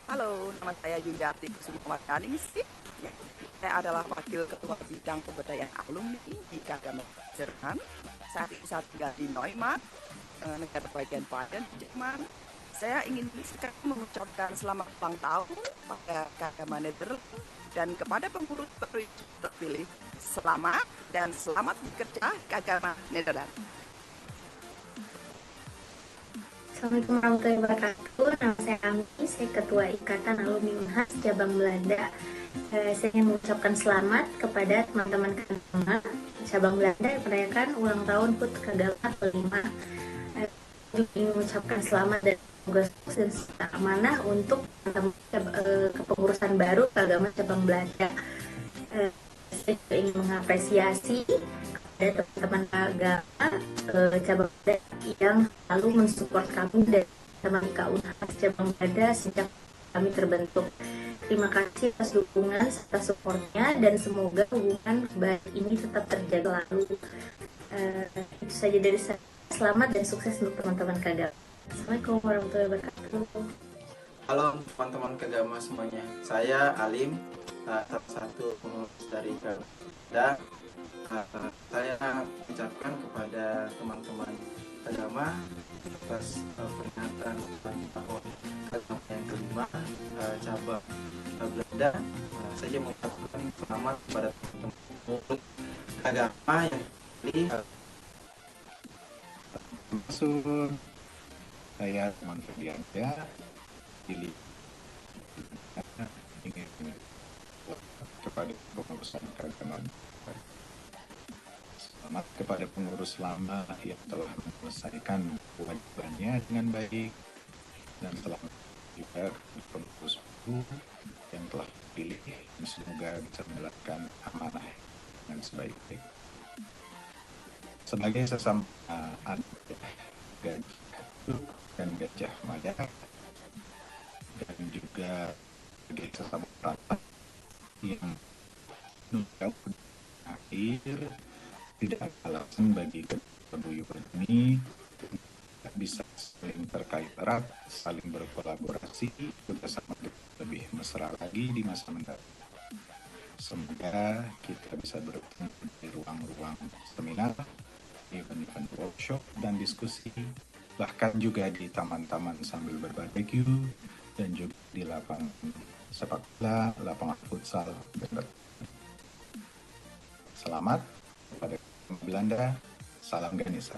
Halo, nama saya Yuyati Kusumawardhani. Saya adalah Wakil Ketua Bidang Kebudayaan Alumni di Kagama Jerman. Saya tinggal di Neumarkt, negara bagian Baden, Jerman. Saya ingin sekali mengucapkan selamat ulang tahun pada Kagama Nederland dan kepada pengurus terpilih. Selamat dan selamat bekerja Kagama Nederland. Assalamualaikum warahmatullahi wabarakatuh. Nama saya Ami, saya Ketua Ikatan Alumni Unhas Cabang Belanda. Saya ingin mengucapkan selamat kepada teman-teman Kagama cabang Belanda yang merayakan ulang tahun HUT Kagama ke-5. Juga ingin mengucapkan selamat dan semoga sukses dan serta amanah untuk kepengurusan baru Kagama cabang Belanda. Saya juga ingin mengapresiasi kepada teman-teman Kagama cabang Belanda yang selalu mensupport kami dan teman KUNHAS cabang Belanda sejak kami terbentuk. Terima kasih atas dukungan serta supportnya dan semoga hubungan baik ini tetap terjaga lalu. Itu saja dari saya. Selamat dan sukses untuk teman-teman Kagama. Assalamualaikum warahmatullahi wabarakatuh. Halo teman-teman Kagama semuanya. Saya Alim, salah satu pengurus dari Kagama. Saya ucapkan kepada teman-teman Kagama atas peringatan tahun Kagama yang kelima cabang Belanda. Saya mengucapkan selamat kepada teman-teman Kagama yang terpilih. Masuk saya teman Ferdiansyah pilih ingin kepada pengurusan keagamaan. Selamat kepada pengurus lama yang telah menyelesaikan kewajibannya dengan baik dan selamat juga pengurus baru yang telah dipilih dan semoga bisa menjalankan amanah dengan sebaik-baik. Sebagai sesama anak Gajah dan Gajah Mada dan juga sebagai sesama perantau yang menurut akhir tidak ada alasan bagi kebuyutan ini bisa saling terkait erat, saling berkolaborasi, bersama lebih mesra lagi di masa mendatang. Semoga kita bisa bertemu di ruang-ruang seminar, event-event workshop dan diskusi, bahkan juga di taman-taman sambil berbarbecue dan juga di lapangan sepak bola, lapangan futsal dan selamat kepada Belanda, salam Ganesha.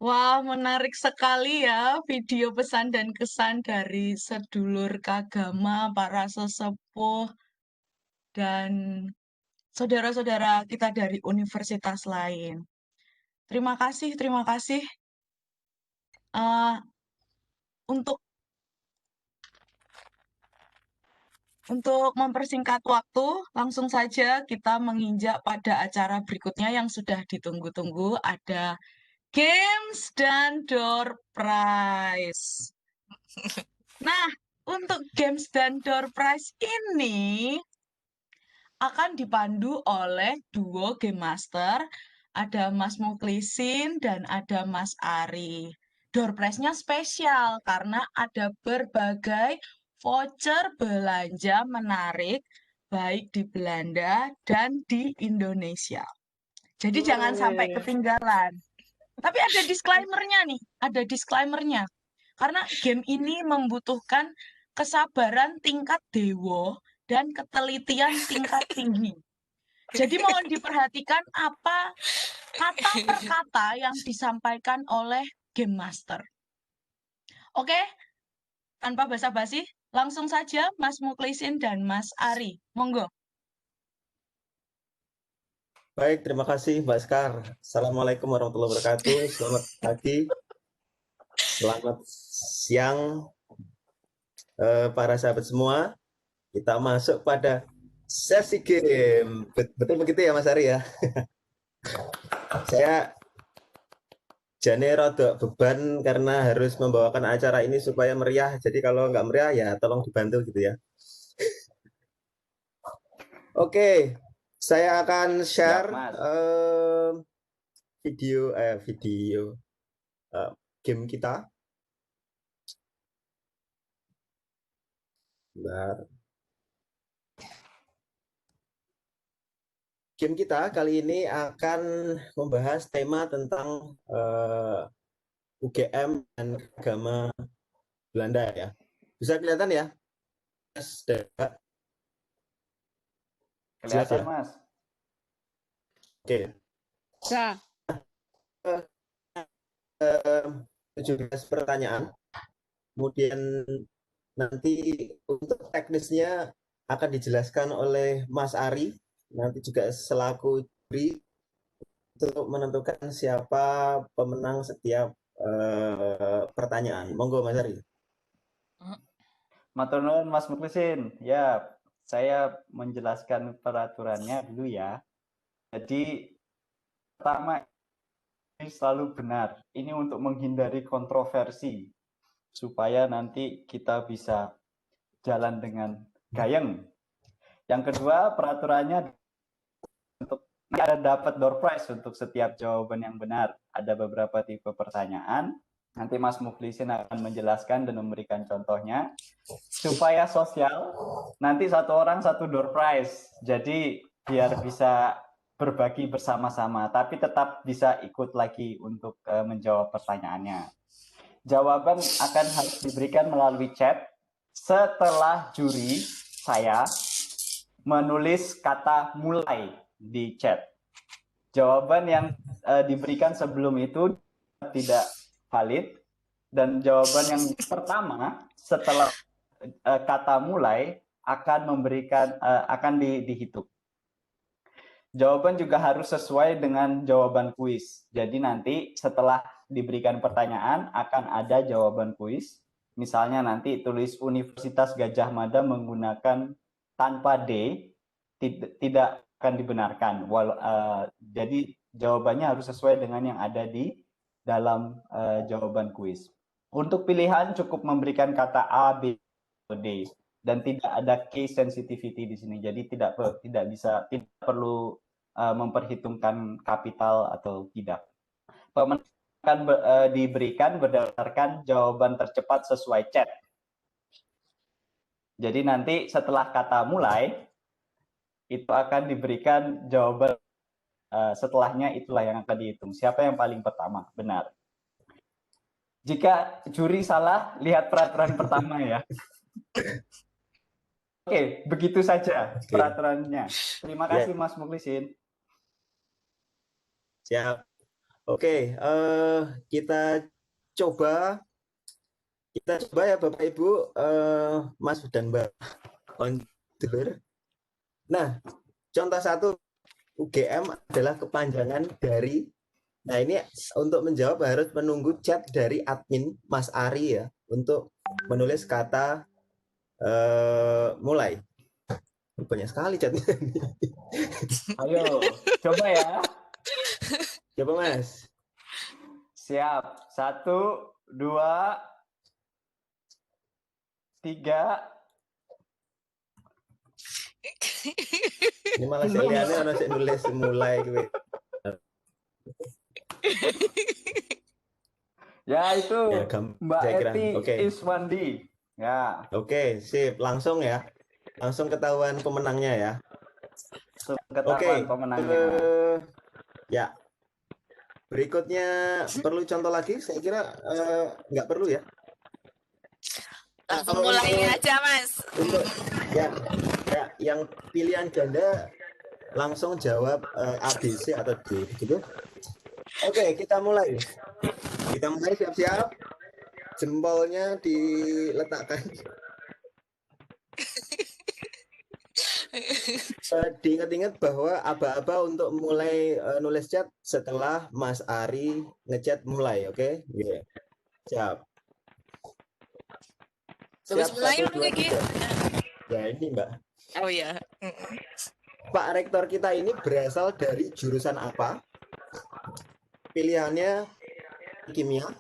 Wah, menarik sekali ya video pesan dan kesan dari sedulur Kagama, para sesepuh, dan saudara-saudara kita dari universitas lain. Terima kasih, terima kasih. Untuk mempersingkat waktu, langsung saja kita menginjak pada acara berikutnya yang sudah ditunggu-tunggu, ada Games dan Door Prize. Nah, untuk Games dan Door Prize ini akan dipandu oleh duo Game Master, ada Mas Muklisin dan ada Mas Ari. Door Prize-nya spesial karena ada berbagai voucher belanja menarik baik di Belanda dan di Indonesia. Jadi jangan sampai ketinggalan. Tapi ada disclaimer-nya nih, ada disclaimer-nya. Karena game ini membutuhkan kesabaran tingkat dewa dan ketelitian tingkat tinggi. Jadi mohon diperhatikan apa kata per kata yang disampaikan oleh Game Master. Oke, tanpa basa-basi, langsung saja Mas Muklisin dan Mas Ari. Monggo. Baik, terima kasih Mbak Skar. Assalamualaikum warahmatullahi wabarakatuh. Selamat pagi, selamat siang para sahabat semua. Kita masuk pada sesi game. Betul begitu ya Mas Ari ya? Saya jane rada beban karena harus membawakan acara ini supaya meriah. Jadi kalau nggak meriah ya tolong dibantu gitu ya. Oke. Saya akan share video game kita. Bentar. Game kita kali ini akan membahas tema tentang UGM dan agama Belanda ya. Bisa kelihatan ya? Kelihatan, ya? Mas. Oke. Bisa. 17 pertanyaan. Kemudian nanti untuk teknisnya akan dijelaskan oleh Mas Ari, nanti juga selaku juri untuk menentukan siapa pemenang setiap pertanyaan. Monggo Mas Ari. Matur nuwun Mas Muklisin. Ya, saya menjelaskan peraturannya dulu ya. Jadi pertama ini selalu benar. Ini untuk menghindari kontroversi supaya nanti kita bisa jalan dengan gayeng. Yang kedua, peraturannya untuk ada dapat door prize untuk setiap jawaban yang benar. Ada beberapa tipe pertanyaan. Nanti Mas Muflisin akan menjelaskan dan memberikan contohnya. Supaya sosial, nanti satu orang satu door prize. Jadi biar bisa berbagi bersama-sama, tapi tetap bisa ikut lagi untuk menjawab pertanyaannya. Jawaban akan harus diberikan melalui chat setelah juri saya menulis kata mulai di chat. Jawaban yang diberikan sebelum itu tidak valid, dan jawaban yang pertama setelah kata mulai akan dihitung. Jawaban juga harus sesuai dengan jawaban kuis. Jadi nanti setelah diberikan pertanyaan akan ada jawaban kuis. Misalnya nanti tulis Universitas Gadjah Mada menggunakan tanpa D, tidak akan dibenarkan. Jadi jawabannya harus sesuai dengan yang ada di dalam jawaban kuis. Untuk pilihan cukup memberikan kata A, B, atau D, dan tidak ada case sensitivity di sini. Jadi tidak perlu memperhitungkan kapital atau tidak. Pemenang akan diberikan berdasarkan jawaban tercepat sesuai chat. Jadi nanti setelah kata mulai itu akan diberikan jawaban setelahnya, itulah yang akan dihitung. Siapa yang paling pertama benar. Jika juri salah, lihat peraturan pertama ya. Oke, begitu saja peraturannya. Terima kasih Mas Muklisin. Siap. Oke, kita coba ya Bapak Ibu, Mas dan Mbak Ondur. Nah, contoh satu UGM adalah kepanjangan dari. Nah, ini untuk menjawab harus menunggu chat dari admin Mas Ari ya untuk menulis kata mulai. Banyak sekali chatnya. Ayo, coba ya. Coba Mas. Siap. 1, 2, 3. Ini malah saya lihatnya orang saya nulis mulai gitu. Ya itu ya, Mbak Eti Iswandi. Ya. Oke, sip. Langsung ya. Langsung ketahuan pemenangnya ya. Ketahuan pemenangnya. Ya. Berikutnya perlu contoh lagi? Saya kira nggak perlu ya. Langsung mulai aja Mas. Untuk ya, yang pilihan ganda langsung jawab A, B, C atau D gitu. Oke, kita mulai. Kita mulai siap-siap. Jempolnya diletakkan. Diingat-ingat bahwa aba-aba untuk mulai nulis chat setelah Mas Ari ngechat mulai, oke? Yeah. Siap. Terus mulai lagi. Ya ini Mbak. Oh ya. Pak Rektor kita ini berasal dari jurusan apa? Pilihannya kimia,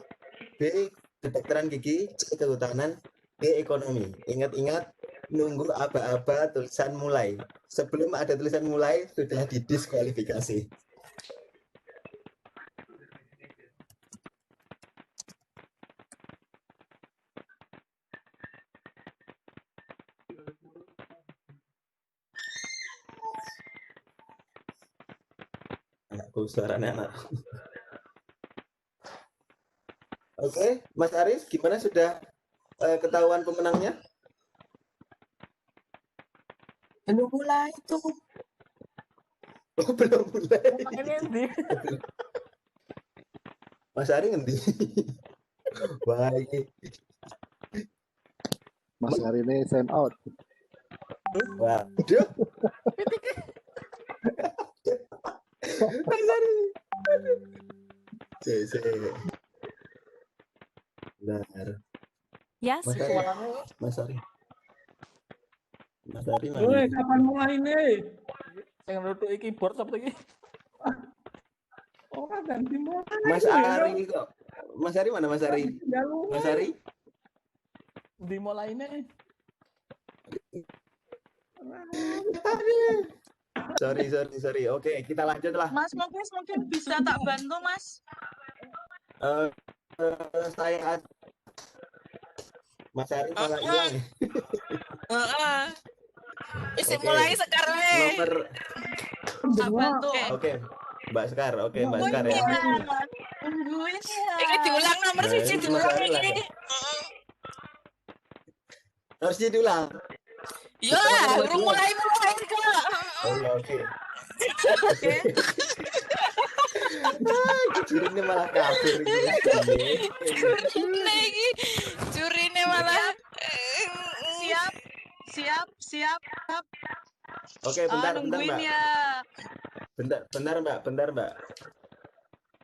B kedokteran gigi, C kehutanan, D ekonomi. Ingat-ingat nunggu aba-aba tulisan mulai. Sebelum ada tulisan mulai sudah didiskualifikasi. Anakku suaranya anak. Oke, Mas Aris, gimana sudah ketahuan pemenangnya? Belum mulai itu. Oh, belum mulai. Mas Ari ngendi? Baik. Mas hari ini sign out. Waduh. Mas Ari. Cek. Benar. Ya, Mas Ari. Mas Ari. Mas Ari mana? Woi, kapan mulai nih? Yang duduk keyboard apa lagi? Oh, ganti mulai. Mas Ari kok. Mas Ari mana Mas Ari? Mas Ari? Dimulai nih. Sorry. Oke, kita lanjut lah. Mas mungkin bisa tak bantu, Mas? Saya Mas Ari malah hilang. Isi Oke. mulai sekarang nih. Nomor Tak bantu. Oke, Mbak Sekar. Oke, Mbak Sekar ya. Tungguin ya. Ini diulang nomor Nah, siji ini diulang Mas Ari ini. lah. Harus diulang. Yo lah, urung mulai kok. Oh ya, oke. Jurine malah kabur Jurine malah siap. Oke, bentar, nungguin Mbak. ya. Bentar, Mbak.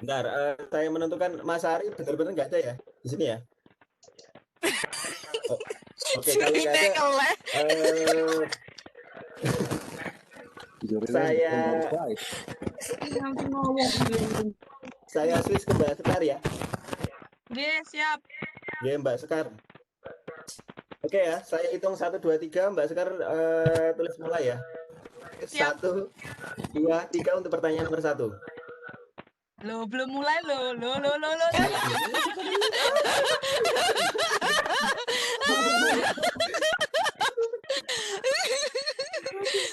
Bentar, saya menentukan Mas Ari benar-benar nggak ada ya di sini ya. Oke, kalau nggak ada, saya switch ke Mbak Sekar ya. Oke, siap. Ya, Mbak Sekar. Oke ya, saya hitung 1, 2, 3, Mbak Sekar tulis mulai ya. 1, 2, 3 untuk pertanyaan nomor 1. Lo belum mulai lo.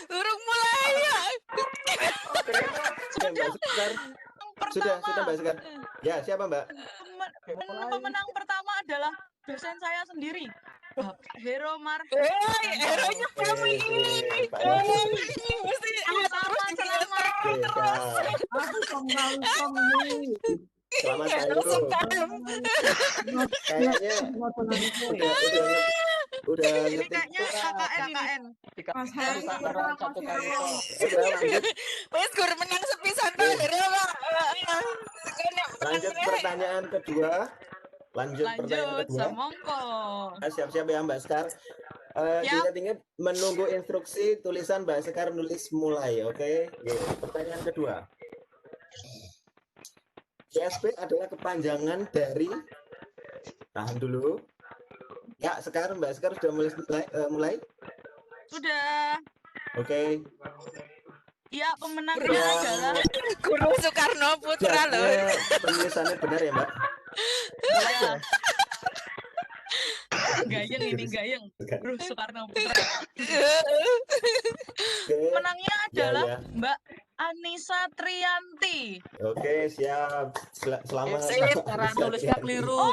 Urung mulai ya. Sudah Mbak Sekar. Ya, siapa Mbak? Pemenang pertama adalah dosen saya sendiri. Hero Mar. Heronya kami. Mesti Selamat. Selamat Kayaknya udah ini kayaknya KKN. Mas Hari satu kali. Wes gur menang sepisan to Hero, Pak. Lanjut pertanyaan kedua. Semongko. Siap-siap ya Mbak Sekar. Ingat-ingat menunggu instruksi tulisan Mbak Sekar nulis mulai, oke? Pertanyaan kedua. CSP adalah kepanjangan dari, tahan dulu. Ya, sekarang Mbak Sekar sudah mulai? Sudah. Oke. Iya, pemenangnya adalah Guru Soekarno Putra loh. Penulisannya benar ya, Mbak? Gayeng. Guru Soekarno Putra. Pemenangnya adalah Mbak Anissa Trianti. Oke, siap. Selamat. Cara nulisnya keliru.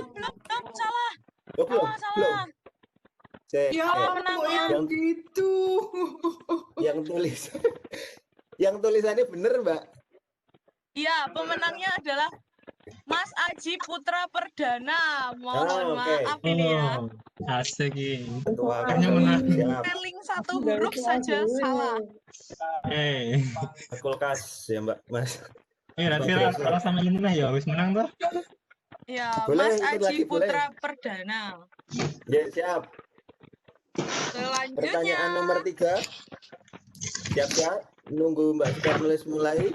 Belum salah. Belum. Ya, pemenangnya gitu. Yang tulisannya bener, Mbak. Iya, pemenangnya adalah Mas Aji Putra Perdana. Mohon maaf ini ya. Asik ini. Hanya menang. Spelling satu huruf saja salah. Kulkas ya, Mbak, Mas. Nanti kalau sama ini lah ya, wis menang tuh. Ya, Boleh, Mas Aji boleh. Putra Perdana. Ya, siap. Selanjutnya. Pertanyaan nomor 3. Siap. Nunggu Mbak Sekar nulis mulai.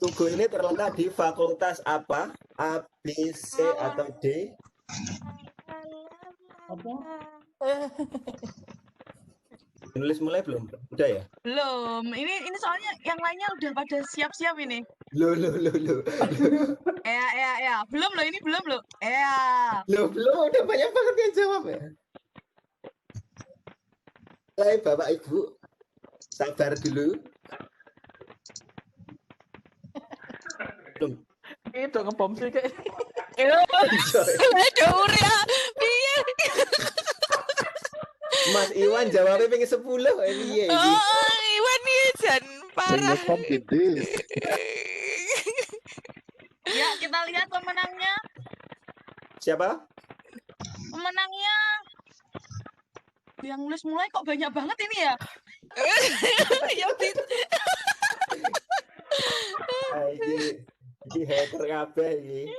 Tugu ini terletak di fakultas apa? A, B, C, atau D? Nulis mulai belum? Udah ya? Belum. Ini soalnya yang lainnya udah pada siap-siap ini. Loh. Ya. Belum loh, ini belum loh. Ya. Belum, udah banyak banget yang jawab ya. Baik, Bapak Ibu. Sabar dulu. Belum. Itu ngebom sih kayak. Aduh, ya. Piye? Mas Iwan jawabnya pengen 10 piye iki? Oh, Iwan iki jan Sehingga kan gede. Ya, kita lihat pemenangnya. Siapa? Pemenangnya yang nulis mulai kok banyak banget ini ya? Ya, Dit. Iki hater kabeh iki.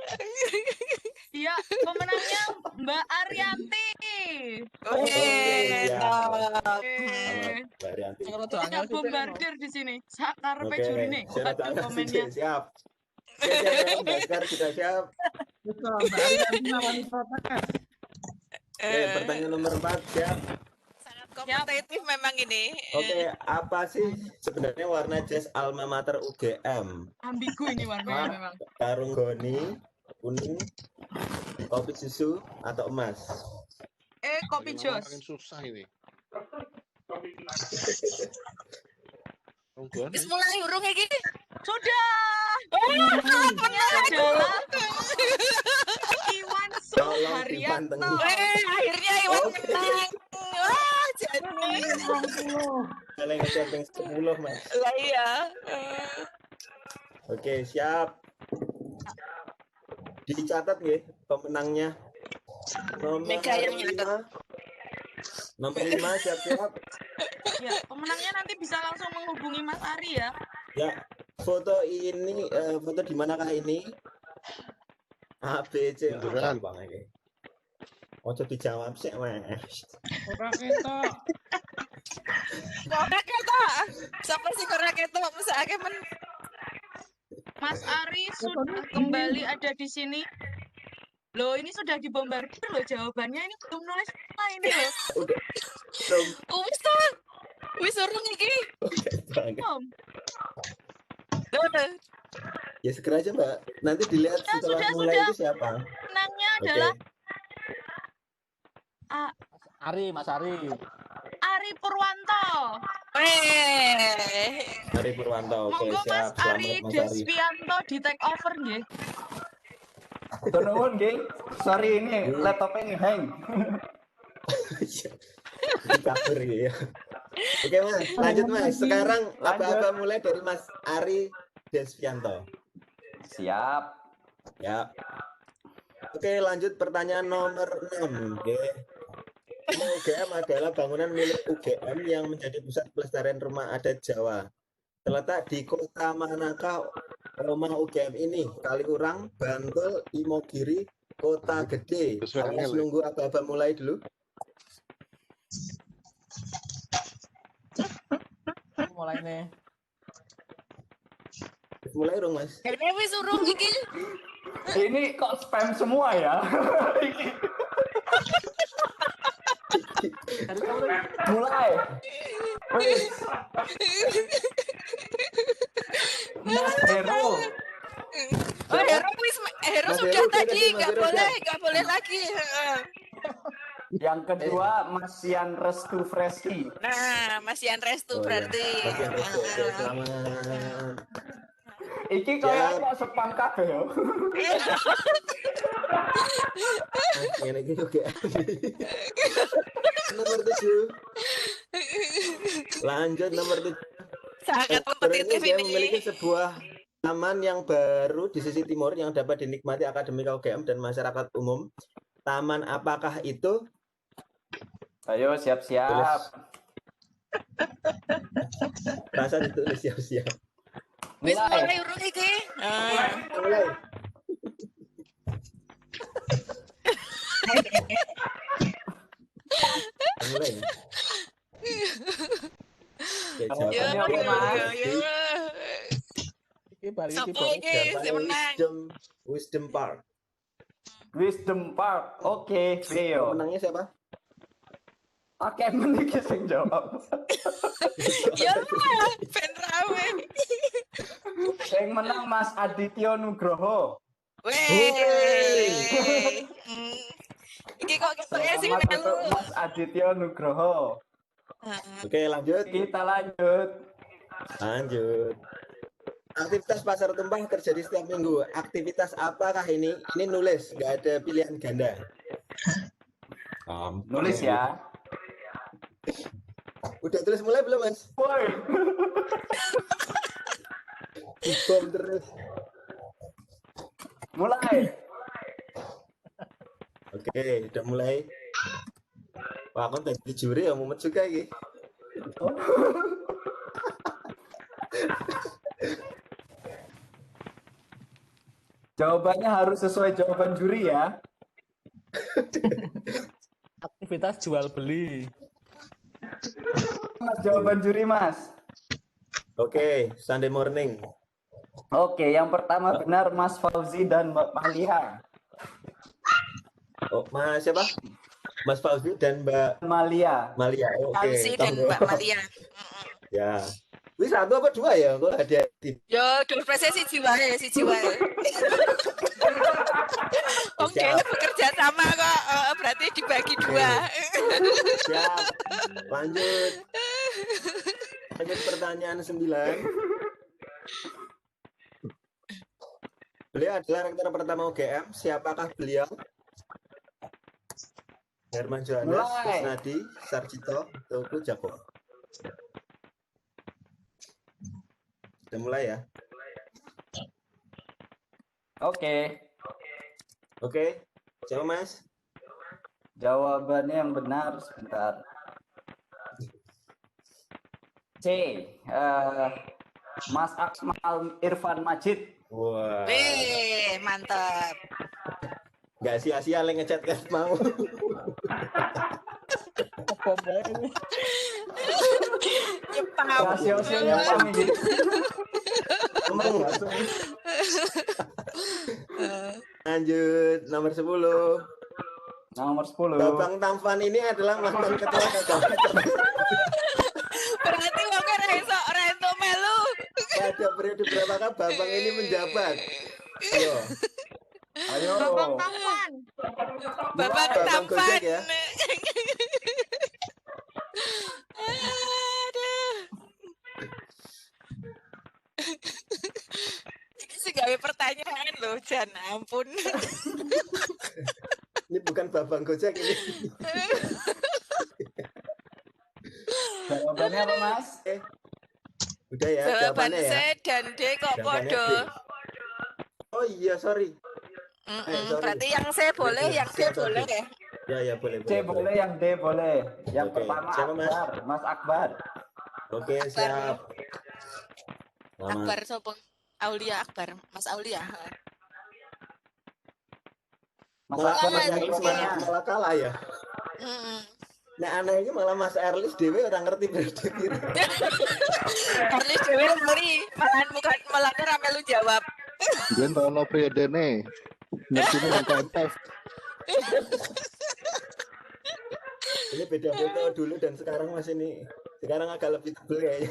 Iya, pemenangnya Mbak Arianti. Mbak Arianti. Kita bombardir di sini. Sakarpe jurine. Syarat Waduh, angkat komennya. siap. Siap, Mbak Sekar sudah siap. Pertanyaan nomor 4 siap. Kompetitif memang ini. Oke, apa sih sebenarnya warna jas alma mater UGM? Ambigu ini warnanya memang. Karung goni, kuning, kopi susu, atau emas? Kopi jos. Makin susah ini. Wis mulai urung iki. Sudah. Benar adalah Iwan Suharyanto. Akhirnya Iwan menang. Wah, jadi. Kalian nge-setting 10, Mas. Lah iya. Oke, siap. Dicatat ya pemenangnya. Nomor Mega yang nyatet. Nomor 5 siap-siap. Ya, pemenangnya nanti bisa langsung menghubungi Mas Ari ya. Ya, foto ini foto di manakah ini? A, B, C, Beneran. Bang ini. Ojo dijawab sih, Mas. Ora ketok. Sapa sih ora ketok mesake men. Mas Ari sudah kembali ada di sini. Loh, ini sudah dibombardir loh jawabannya. Ini belum nulis apa ini loh. Wis to. Wis urung iki. Ya segera aja, Mbak. Nanti dilihat setelah mulai itu siapa. Menangnya adalah Mas Ari. Ari Purwanto. Ari Purwanto. Oke, Monggo Mas siap. Ari Selamat, Mas Ari. Desvianto di take over nggih. Nuwun nggih. Sorry ini laptopnya hang. Kabur ya. Oke, Mas. Lanjut, Mas. Sekarang apa-apa mulai dari Mas Ari Desvianto. Siap. Ya. Oke, lanjut pertanyaan nomor 6. Oke. UGM adalah bangunan milik UGM yang menjadi pusat pelestarian rumah adat Jawa. Terletak di kota manakah rumah UGM ini? Kaliurang, Bantul, Imogiri, Kota Gede. Harus nunggu aba-aba mulai dulu. Mulai nih. Mulai dong, Mas. Ini wis urung iki. Ini kok spam semua ya? Mulai. Mas Hero. Hero sudah tadi, nggak boleh lagi. Yang kedua Mas Yan Restu Freski. Nah, Mas Yan Restu berarti. Mas Yan Restu, oke, selamat. Iki kayaknya spam kabeh yo. Ini juga. Nomor 7. Lanjut nomor 7. Sangat kompetitif Dia ini. memiliki sebuah taman yang baru di sisi timur yang dapat dinikmati akademik UGM dan masyarakat umum. Taman apakah itu? Ayo siap-siap. Rasa ditulis siap-siap. Wis mulai urung iki. Mulai. Mulai. Wisdom Park. Wisdom Park. Oke, Leo. Menangnya siapa? Oke, meniki sing jawab. Ya, ben rawe. Yang menang Mas Adityo Nugroho. Iki kok ketoknya sih melu. Mas Adityo Nugroho. Oke, lanjut. Kita lanjut. Lanjut. Aktivitas pasar tumpah terjadi setiap minggu. Aktivitas apakah ini? Ini nulis, nggak ada pilihan ganda. Nulis ya. Udah tulis mulai belum, Mas? Bom terus. Mulai. Oke, udah mulai. Wah, aku tadi juri ya mumet juga ini. Jawabannya harus sesuai jawaban juri ya. Aktivitas jual beli. Mas, jawaban juri, Mas. Oke, Sunday morning. Oke, yang pertama benar Mas Fauzi dan Mbak Malia. Oh, Mas siapa? Mas Fauzi dan Mbak Malia. Malia. Oke. Fauzi dan Mbak Malia. Ya. Wih, satu apa dua ya? Kok ada Yo, dulu proses si jiwa. Oke, bekerja sama kok. Berarti dibagi dua. Siap. Lanjut. Lanjut pertanyaan 9. Beliau adalah rektor pertama UGM. Siapakah beliau? Herman Johannes, Kusnadi, Sarjito, Teguh Jakob. Sudah mulai ya? Oke. Siapa Mas? Jawabannya yang benar sebentar. C. Mas Akmal Irfan Majid. Wah. Wih, mantap. Nggak sia-sia le ngechat kan mau. Nyepam. Rasio-sionya kami gitu. Lanjut nomor 10. Nomor 10. Babang Tampan ini adalah mantan ketua KKM. Berarti wong rento melu. Pada periode berapakah Babang ini menjabat? Ayo. Babang Tampan. Babang Tampan Tampan. ya. Aduh. Ini sih gawe pertanyaan loh, Jan. Ampun. Ini bukan Babang Gojek ini. Jawabannya apa, Mas? Udah ya, Jawaban jawabannya C ya. dan D kok Jawabannya podo. D. Oh iya, sorry. Sorry. Berarti yang C boleh, yang D boleh ya. Ya, boleh. C boleh, yang D boleh. Yang Oke. pertama Siapa, Mas? Akbar, Mas Akbar. Oke, siap. Akbar sopo? Aulia Akbar, Mas Aulia. Mas Malah Akbar Mas yang Erlis malah kalah ya. Nah, anehnya malah Mas Erlis dewe orang ngerti berarti. Erlis dewe lali, malah rame lu jawab. Dia ono periode nih. Ngerti yang KMF. Ini beda foto dulu dan sekarang Mas ini. Sekarang agak lebih tebel kayaknya.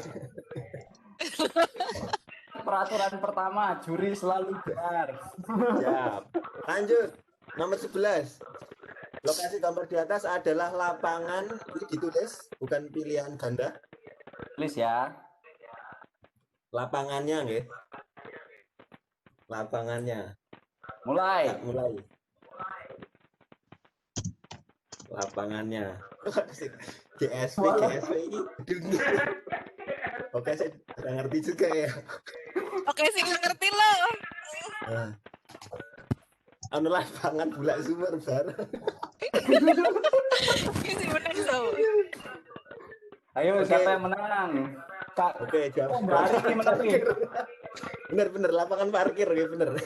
Peraturan pertama, juri selalu benar. Siap. Lanjut. Nomor 11. Lokasi gambar di atas adalah lapangan, ini ditulis, bukan pilihan ganda. Tulis ya. Lapangannya, nggih. Lapangannya. Mulai. Mulai. Lapangannya. GSP ini. Oke, saya nggak ngerti juga ya. Oke, sih ngerti lo. Anu lapangan Bulak Sumur bareng. Ini benar tuh. Ayo, siapa yang menang? Kak. Oke, jawab. Hari menang. Bener lapangan parkir ya bener.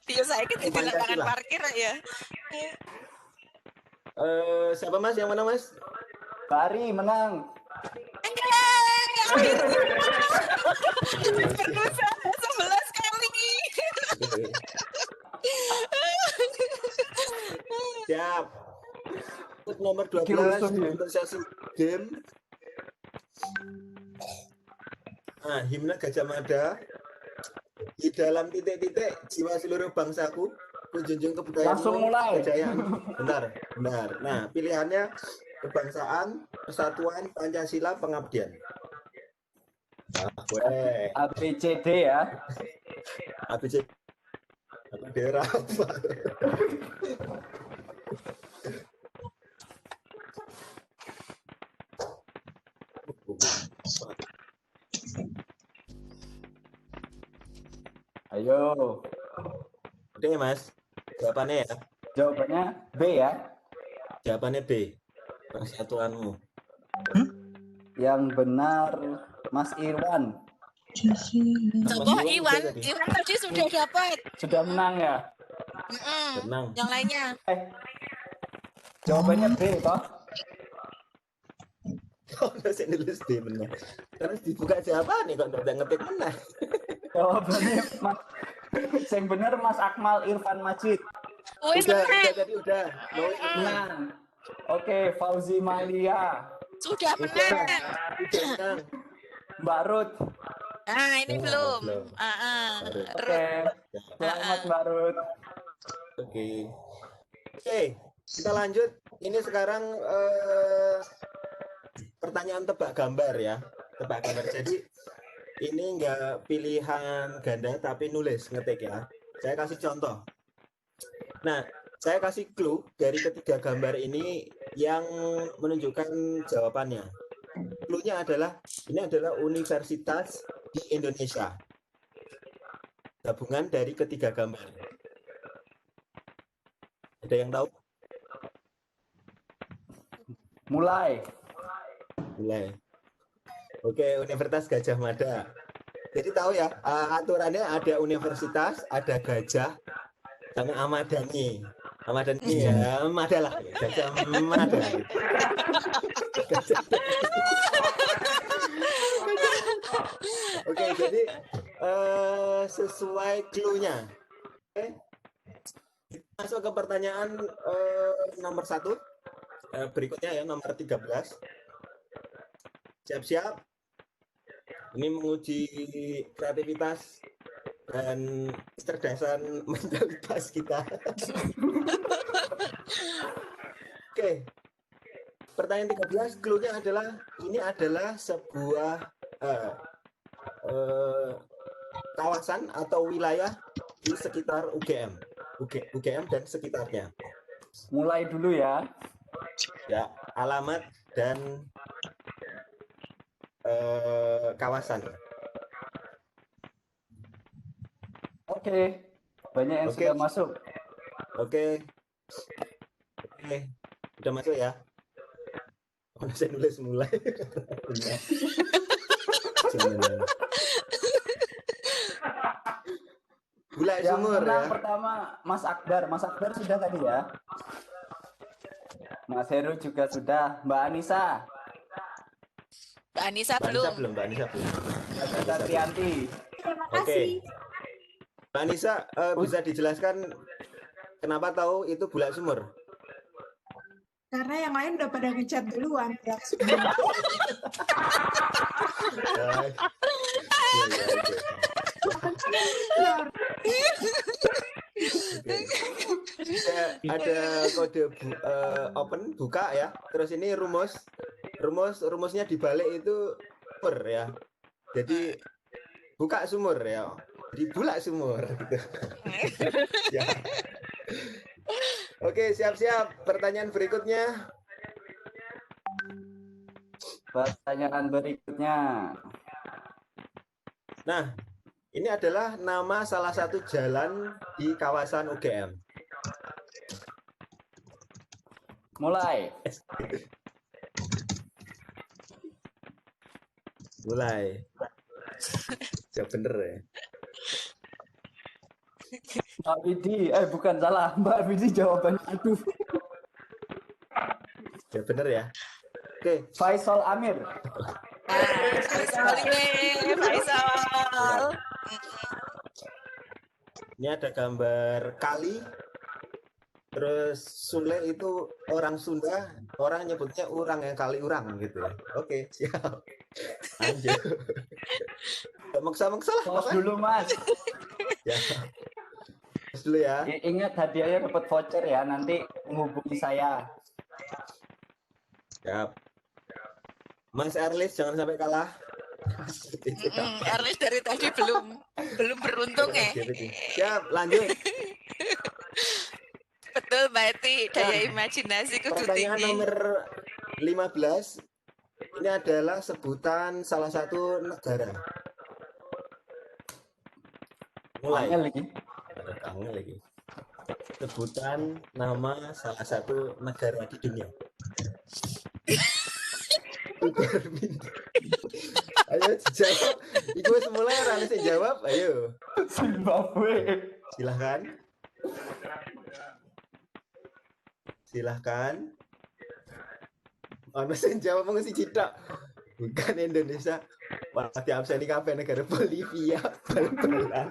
Iya, saya kan di lapangan parkir ya. Siapa Mas yang mana Mas? Bari menang. Berdosa 11 kali. Siap. Nomor 12 untuk sesi game. Nah, himne Gajah Mada. Di dalam titik-titik jiwa seluruh bangsaku, kunjunjung kebudayaan. Langsung mulai. Kejayaan. Benar. Nah, pilihannya kebangsaan, persatuan, Pancasila, pengabdian. ABCD ya. ABCD. Daerah apa? Ayo. Udah ya, Mas. Jawabannya ya. Jawabannya B ya. Jawabannya B. Persatuanmu. Yang benar Mas Irwan. Contoh Iwan tadi sudah dapat. Sudah menang ya? Menang. Yang lainnya. Jawabannya B toh? Kok saya nulis D benar. Terus dibuka siapa nih kok udah ngetik menang. Jawabannya yang benar Mas Akmal Irfan Majid. Udah tadi udah. Menang. Oke, Fauzi Malia. Sudah menang. Mbak Ruth. Ah, ini belum. Oke. Selamat Mbak Ruth. Oke, kita lanjut. Ini sekarang pertanyaan tebak gambar ya. Tebak gambar. Jadi ini enggak pilihan ganda tapi nulis, ngetik ya. Saya kasih contoh. Nah, saya kasih clue dari ketiga gambar ini yang menunjukkan jawabannya. Clue-nya adalah ini adalah universitas di Indonesia. Gabungan dari ketiga gambar. Ada yang tahu? Mulai. Oke, Universitas Gajah Mada. Jadi tahu ya, aturannya ada universitas, ada gajah, sama Ahmad Dhani. Ahmad Dhani ya, Mada lah. Gajah Mada. Oke, jadi sesuai clue-nya. Oke. Masuk ke pertanyaan nomor 1. Berikutnya ya, nomor 13. Siap-siap. Ini menguji kreativitas dan kecerdasan mentalitas kita. Oke. Pertanyaan 13, clue-nya adalah ini adalah sebuah kawasan atau wilayah di sekitar UGM. UGM dan sekitarnya. Mulai dulu ya. Ya, alamat dan kawasan. Oke. Banyak yang sudah masuk. Oke. Udah masuk ya. Saya nulis mulai. Gulai sumur ya. Pertama Mas Akbar. Mas Akbar sudah tadi ya. Mas Heru juga sudah. Mbak Anissa. Mbak Anissa belum. Mbak Anissa belum. Mbak Trianti. Terima Oke. kasih. Mbak Anissa bisa dijelaskan kenapa tahu itu gulai sumur? Karena yang lain udah pada ngechat duluan ya. Ada kode open buka ya. Terus ini rumusnya dibalik itu sumur ya. Jadi buka sumur ya. Jadi bulak sumur gitu. Ya. Oke, siap-siap. Pertanyaan berikutnya. Nah, ini adalah nama salah satu jalan di kawasan UGM. Mulai. Ya bener ya. Mbak Widi, bukan salah. Mbak Widi jawabannya aduh. Ya bener ya. Oke. Faisal Amir. Faisal. Ini ada gambar kali. Terus Sule itu orang Sunda, orang nyebutnya orang yang kali orang gitu. Oke, siap. Lanjut. Maksa-maksa lah. Pause dulu, Mas. Ya. Pause dulu ya. Ingat hadiahnya dapat voucher ya, nanti menghubungi saya. Siap. Mas Erlis jangan sampai kalah. Erlis dari tadi belum beruntung ya. Siap, lanjut. Betul, berarti daya imajinasi kudu Pertanyaan tinggi. nomor 15. Ini adalah sebutan salah satu negara. Mulai. Angel lagi. Angel lagi. Sebutan nama salah satu negara di dunia. Ayo jawab. Iku semula orang sih jawab. Ayo. Zimbabwe. Silahkan. Mana sih jawab mau si Cita? Bukan Indonesia. Wah, di absen di kafe negara Bolivia. Bal-balan.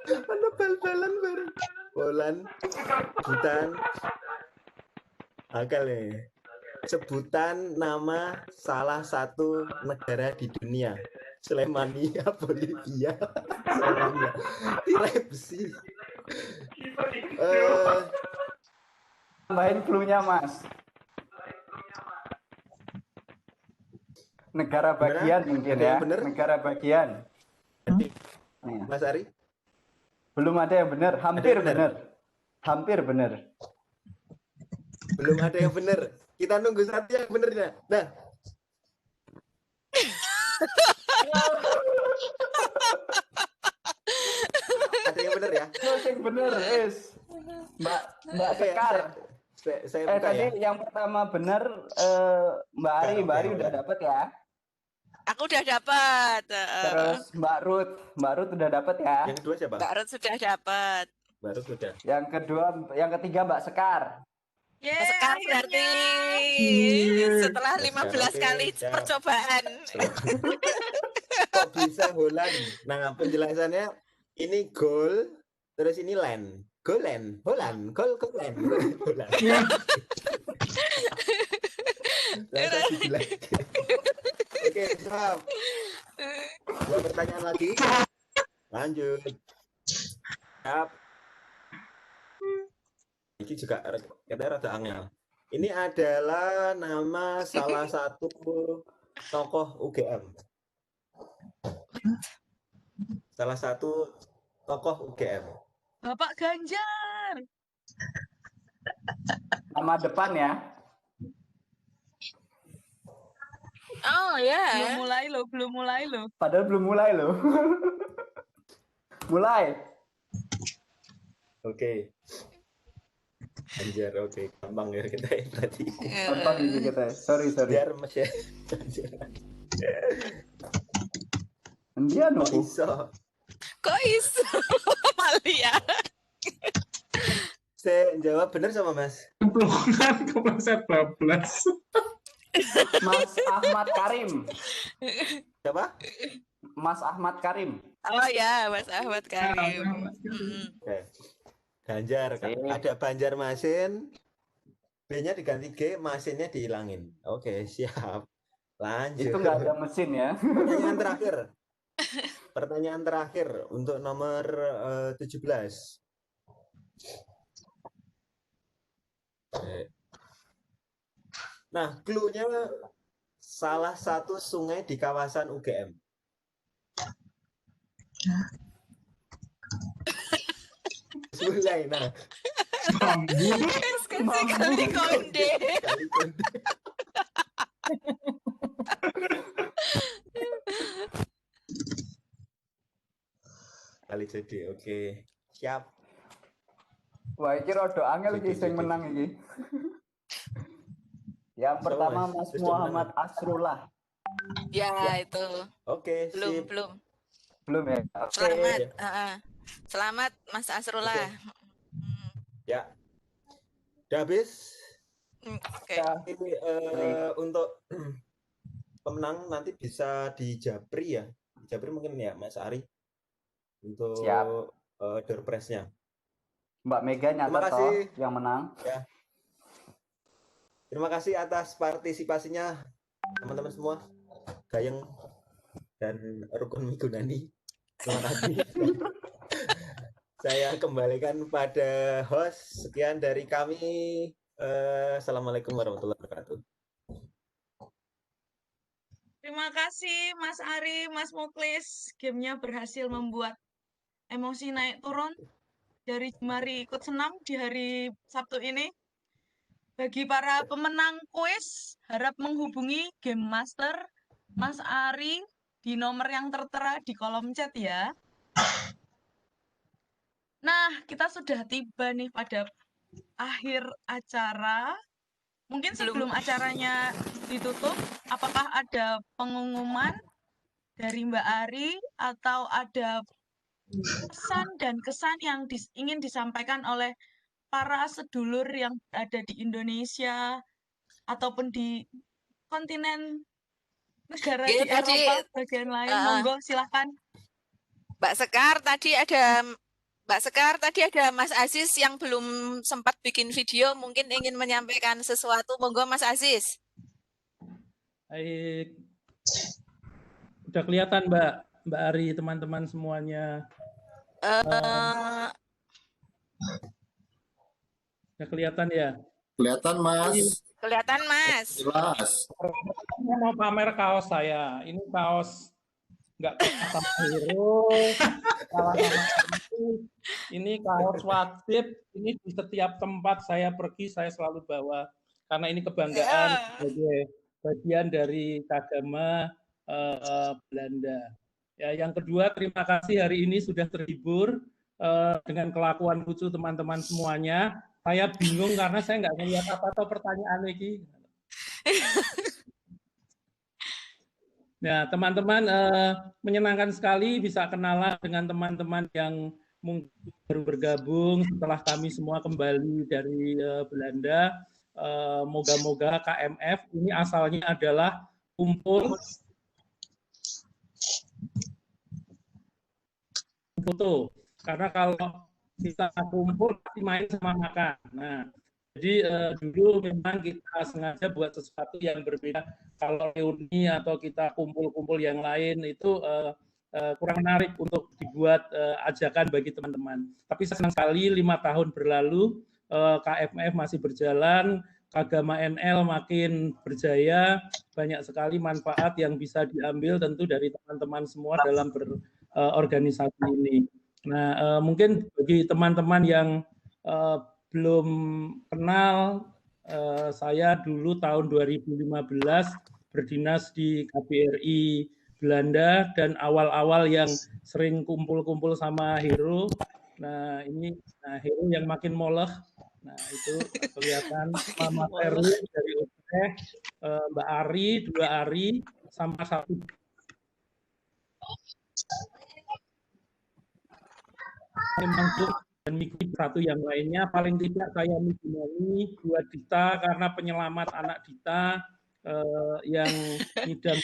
Mana bal-balan bareng. Poland, Bhutan. Akal nih. Sebutan nama salah satu negara di dunia. Slemania, Bolivia, Slemania. Tirai besi. Tambahin clue-nya, Mas. Negara bagian mungkin ya. Negara bagian. Mas Ari? Belum ada yang benar. Hampir benar. Hampir benar. Belum ada yang benar. Kita nunggu satu yang benernya. Nah. Ada yang benar ya? Yang benar, es. Mbak Sekar. Saya tadi yang pertama benar Mbak Ari udah dapat ya. Aku udah dapat. Terus Mbak Ruth udah dapat ya. Yang kedua siapa? Mbak Ruth sudah dapat. Mbak Ruth sudah. Yang ketiga Mbak Sekar. Sekar berarti setelah 15 kali percobaan. Kok bisa Holland? Nah, penjelasannya ini goal, terus ini land. Golan, Holland, gol land. Holland. Oke, siap. Dua pertanyaan lagi. Lanjut. Siap. Ini juga katanya rada angel. Ini adalah nama salah satu tokoh UGM. Salah satu tokoh UGM. Bapak Ganjar. Nama depan ya. Oh ya. Belum mulai loh. Padahal belum mulai loh. Mulai. Oke. Ganjar, oke. Gampang ya kita tadi. Gampang ini kita. Sorry. Biar Mas ya. Dia no. Kok iso? Malia. Saya jawab benar sama Mas. Kemplungan kepleset bablas. Mas Ahmad Karim. Siapa? Mas Ahmad Karim. Oh ya, Mas Ahmad Karim. Oke. Ganjar, ada Banjarmasin. B-nya diganti G, masinnya dihilangin. Oke, siap. Lanjut. Itu nggak ada mesin ya. Pertanyaan terakhir. Pertanyaan terakhir untuk nomor 17. Nah, clue-nya salah satu sungai di kawasan UGM. Mulai, nah. Kali konde. Kali jadi, oke. Siap. Wah, ini rada angel iki sing menang iki. Yang pertama Mas Muhammad Asrullah. Ya, itu. Oke, belum. Belum ya. Selamat. Selamat Mas Asrullah. Ya. Udah habis. Oke. Ini untuk pemenang nanti bisa di Japri ya. Japri mungkin ya Mas Ari. Untuk door prize-nya. Mbak Mega nyata toh yang menang. Ya. Terima kasih atas partisipasinya teman-teman semua. Gayeng dan Rukun Migunani. Terima kasih. Saya kembalikan pada host. Sekian dari kami. Assalamualaikum warahmatullahi wabarakatuh. Terima kasih Mas Ari, Mas Muklis. Gamenya berhasil membuat emosi naik turun. Dari Mari ikut senam di hari Sabtu ini. Bagi para pemenang kuis, harap menghubungi Game Master Mas Ari di nomor yang tertera di kolom chat ya. Nah, kita sudah tiba nih pada akhir acara. Mungkin sebelum acaranya ditutup, apakah ada pengumuman dari Mbak Ari atau ada pesan dan kesan yang ingin disampaikan oleh para sedulur yang ada di Indonesia ataupun di kontinen negara di Eropa bagian lain? Monggo silakan. Mbak Sekar tadi ada Mas Aziz yang belum sempat bikin video, mungkin ingin menyampaikan sesuatu. Monggo Mas Aziz. Baik. Udah kelihatan Mbak Ari, teman-teman semuanya. Udah kelihatan ya? Kelihatan Mas. Kelihatan Mas. Jelas. Saya mau pamer kaos saya. Ini kaos nggak sama hero, kalah sama itu. Ini kaos wajib. Ini di setiap tempat saya pergi saya selalu bawa karena ini kebanggaan sebagai bagian dari Kagama Belanda. Ya, yang kedua, terima kasih hari ini sudah terhibur dengan kelakuan lucu teman-teman semuanya. Saya bingung karena saya nggak melihat apa-apa pertanyaan ini. Nah, teman-teman menyenangkan sekali bisa kenalan dengan teman-teman yang mungkin baru bergabung setelah kami semua kembali dari Belanda. Moga-moga KMF ini asalnya adalah kumpul foto. Karena kalau kita kumpul pasti main sama makan. Nah, jadi dulu memang kita sengaja buat sesuatu yang berbeda. Kalau reuni atau kita kumpul-kumpul yang lain itu kurang menarik untuk dibuat ajakan bagi teman-teman. Tapi senang sekali 5 tahun berlalu, KMF masih berjalan, Kagama NL makin berjaya, banyak sekali manfaat yang bisa diambil tentu dari teman-teman semua dalam berorganisasi ini. Nah, mungkin bagi teman-teman yang belum kenal, saya dulu tahun 2015 berdinas di KBRI Belanda dan awal-awal yang sering kumpul-kumpul sama Hero. Nah, ini Hero yang makin moleh. Nah, itu kelihatan Mama Heru dari Utrecht, Mbak Ari, 2 Ari, sama 1 memang dan Miki 1 yang lainnya. Paling tidak saya Miki 2 Dita karena penyelamat anak Dita yang ngidam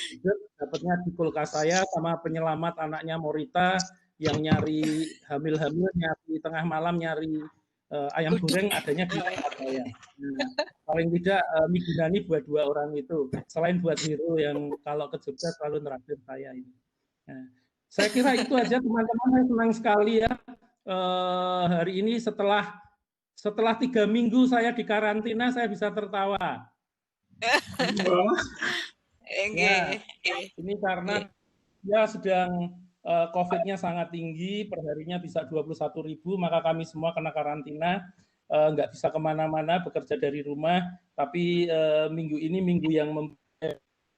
dapatnya di kulkas saya, sama penyelamat anaknya Morita yang nyari hamil-hamil, nyari tengah malam nyari ayam goreng adanya di tempat saya. Nah, paling tidak Migunani buat 2 orang itu, selain buat Hero yang kalau ke Jogja selalu neraktir saya ini. Nah, saya kira itu aja teman-teman, saya senang sekali ya. Hari ini setelah 3 minggu saya di karantina saya bisa tertawa. Ya, ini karena ya sedang COVID-nya sangat tinggi, perharinya bisa 21.000, maka kami semua kena karantina, nggak bisa kemana-mana, bekerja dari rumah. Tapi minggu ini minggu yang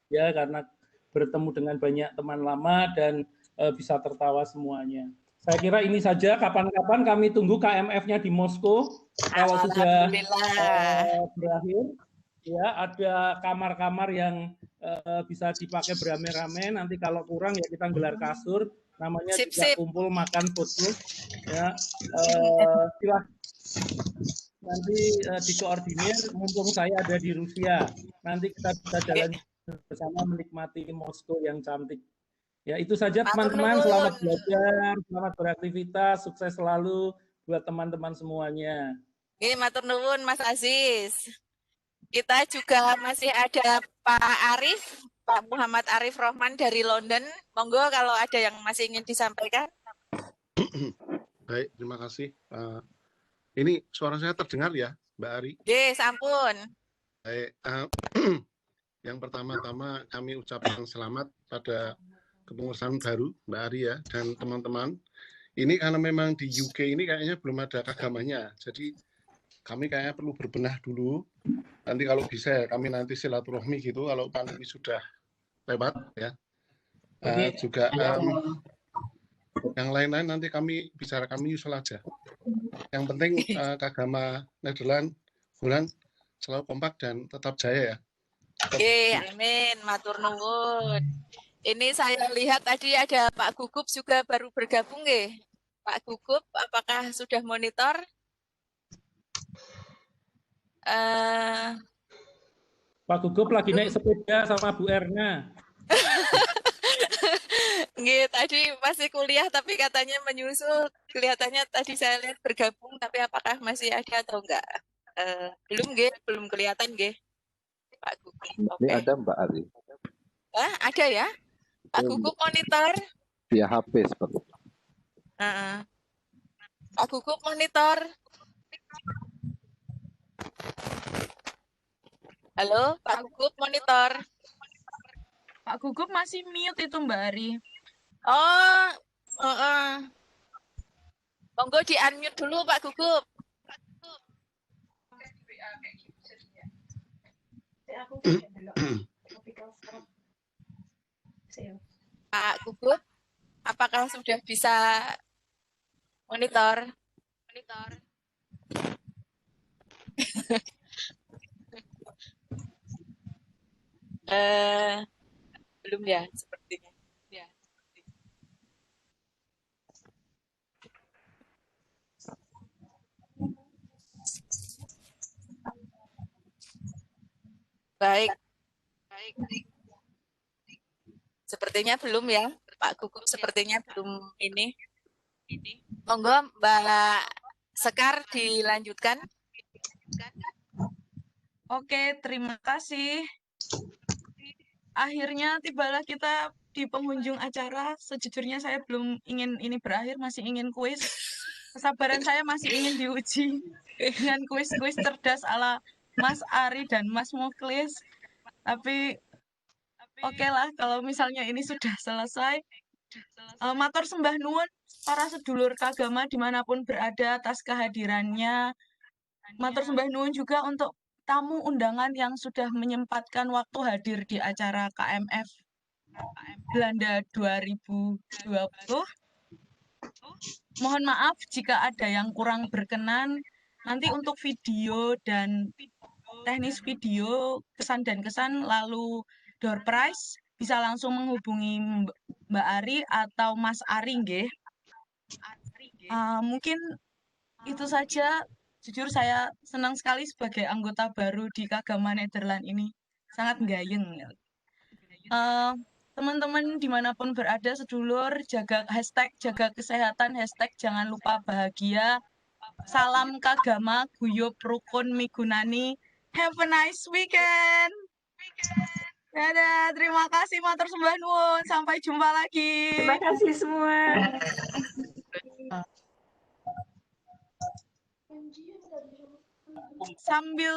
ya karena bertemu dengan banyak teman lama dan bisa tertawa semuanya. Saya kira ini saja. Kapan-kapan kami tunggu KMF-nya di Moskow. Kalau sudah berakhir, ya ada kamar-kamar yang bisa dipakai beramai-ramai. Nanti kalau kurang ya kita gelar kasur. Namanya juga kumpul makan foto. Ya, silahkan nanti dikoordinir. Mumpung saya ada di Rusia, nanti kita bisa jalan bersama menikmati Moskow yang cantik. Ya, itu saja teman-teman. Selamat belajar, selamat beraktivitas, sukses selalu buat teman-teman semuanya. Matur nuwun Mas Aziz. Kita juga masih ada Pak Arif, Pak Muhammad Arif Rohman dari London. Monggo kalau ada yang masih ingin disampaikan. Baik, terima kasih. Ini suara saya terdengar ya, Mbak Ari? Yes, ampun. Baik, yang pertama-tama kami ucapkan selamat pada kepengurusan baru Mbak Ari ya dan teman-teman. Ini karena memang di UK ini kayaknya belum ada kagamanya, jadi kami kayaknya perlu berbenah dulu. Nanti kalau bisa ya kami nanti silaturahmi gitu kalau pandemi sudah lewat ya. juga yang lain-lain nanti kami nyusul aja. Yang penting Kagama Nederland, Holland selalu kompak dan tetap jaya ya. Oke, amin, matur nuwun. Ini saya lihat tadi ada Pak Gugup juga baru bergabung nggih. Pak Gugup, apakah sudah monitor? Pak Gugup lagi naik sepeda sama Bu Erna. Nggih, tadi masih kuliah tapi katanya menyusul. Kelihatannya tadi saya lihat bergabung, tapi apakah masih ada atau enggak? Belum nggih, belum kelihatan nggih. Pak Gugup. Ini ada Mbak Ari. Ada ya? Pak Gugup monitor. Via HP seperti itu. Pak Gugup monitor. Halo, Pak Gugup monitor. Pak Gugup masih mute itu Mbak Ari. Oh, monggo di unmute dulu Pak Gugup. Pak Gugup, apakah sudah bisa monitor? Belum ya, sepertinya. Baik. Sepertinya belum ya, Pak Gugup sepertinya belum ini. Monggo Mbak Sekar dilanjutkan. Oke, terima kasih. Akhirnya tibalah kita di penghujung acara. Sejujurnya saya belum ingin ini berakhir, masih ingin kuis. Kesabaran saya masih ingin diuji dengan kuis-kuis cerdas ala Mas Ari dan Mas Muklis. Tapi oke lah kalau misalnya ini sudah selesai. Matur sembah nuwun para sedulur Kagama dimanapun berada atas kehadirannya. Matur sembah nuwun juga untuk tamu undangan yang sudah menyempatkan waktu hadir di acara KMF Belanda 2020. Mohon maaf jika ada yang kurang berkenan. Nanti untuk video dan teknis video, kesan dan kesan, lalu door prize, bisa langsung menghubungi Mbak Ari atau Mas Ari, nggih. Mungkin itu saja. Jujur saya senang sekali sebagai anggota baru di Kagama Nederland ini. Sangat gayeng. Teman-teman dimanapun berada, sedulur, jaga kesehatan, jangan lupa bahagia. Salam Kagama, guyub, rukun, migunani. Have a nice weekend. Dadah, terima kasih matur sembah nuwun. Sampai jumpa lagi. Terima kasih semua. Sambil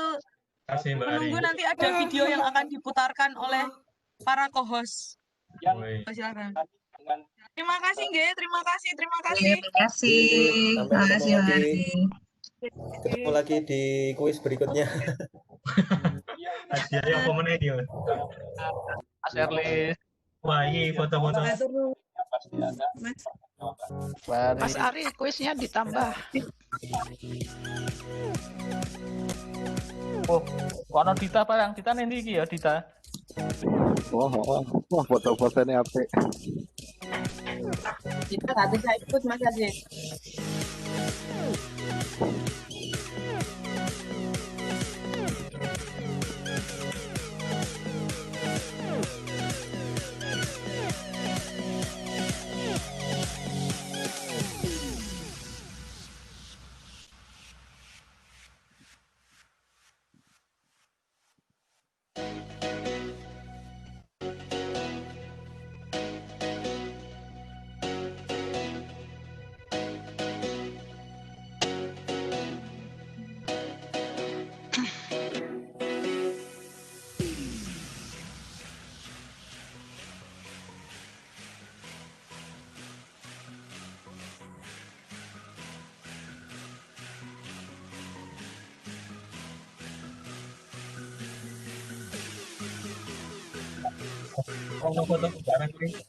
menunggu nanti ada video yang akan diputarkan oleh para co-host. Silakan. Terima kasih, nggih. Terima kasih. Terima kasih. Terima kasih, Mari. Ketemu lagi di kuis berikutnya. Hadiahnya apa meneh iki, Mas Erlis. Wah, ini foto-foto. Mas Ari, kuisnya ditambah. Oh, kono Dita Parang, Dita nanti iki ya Dita. Wah, foto-fotonya apik. Kita nggak bisa ikut Mas Ardi. Foto-foto bareng ini.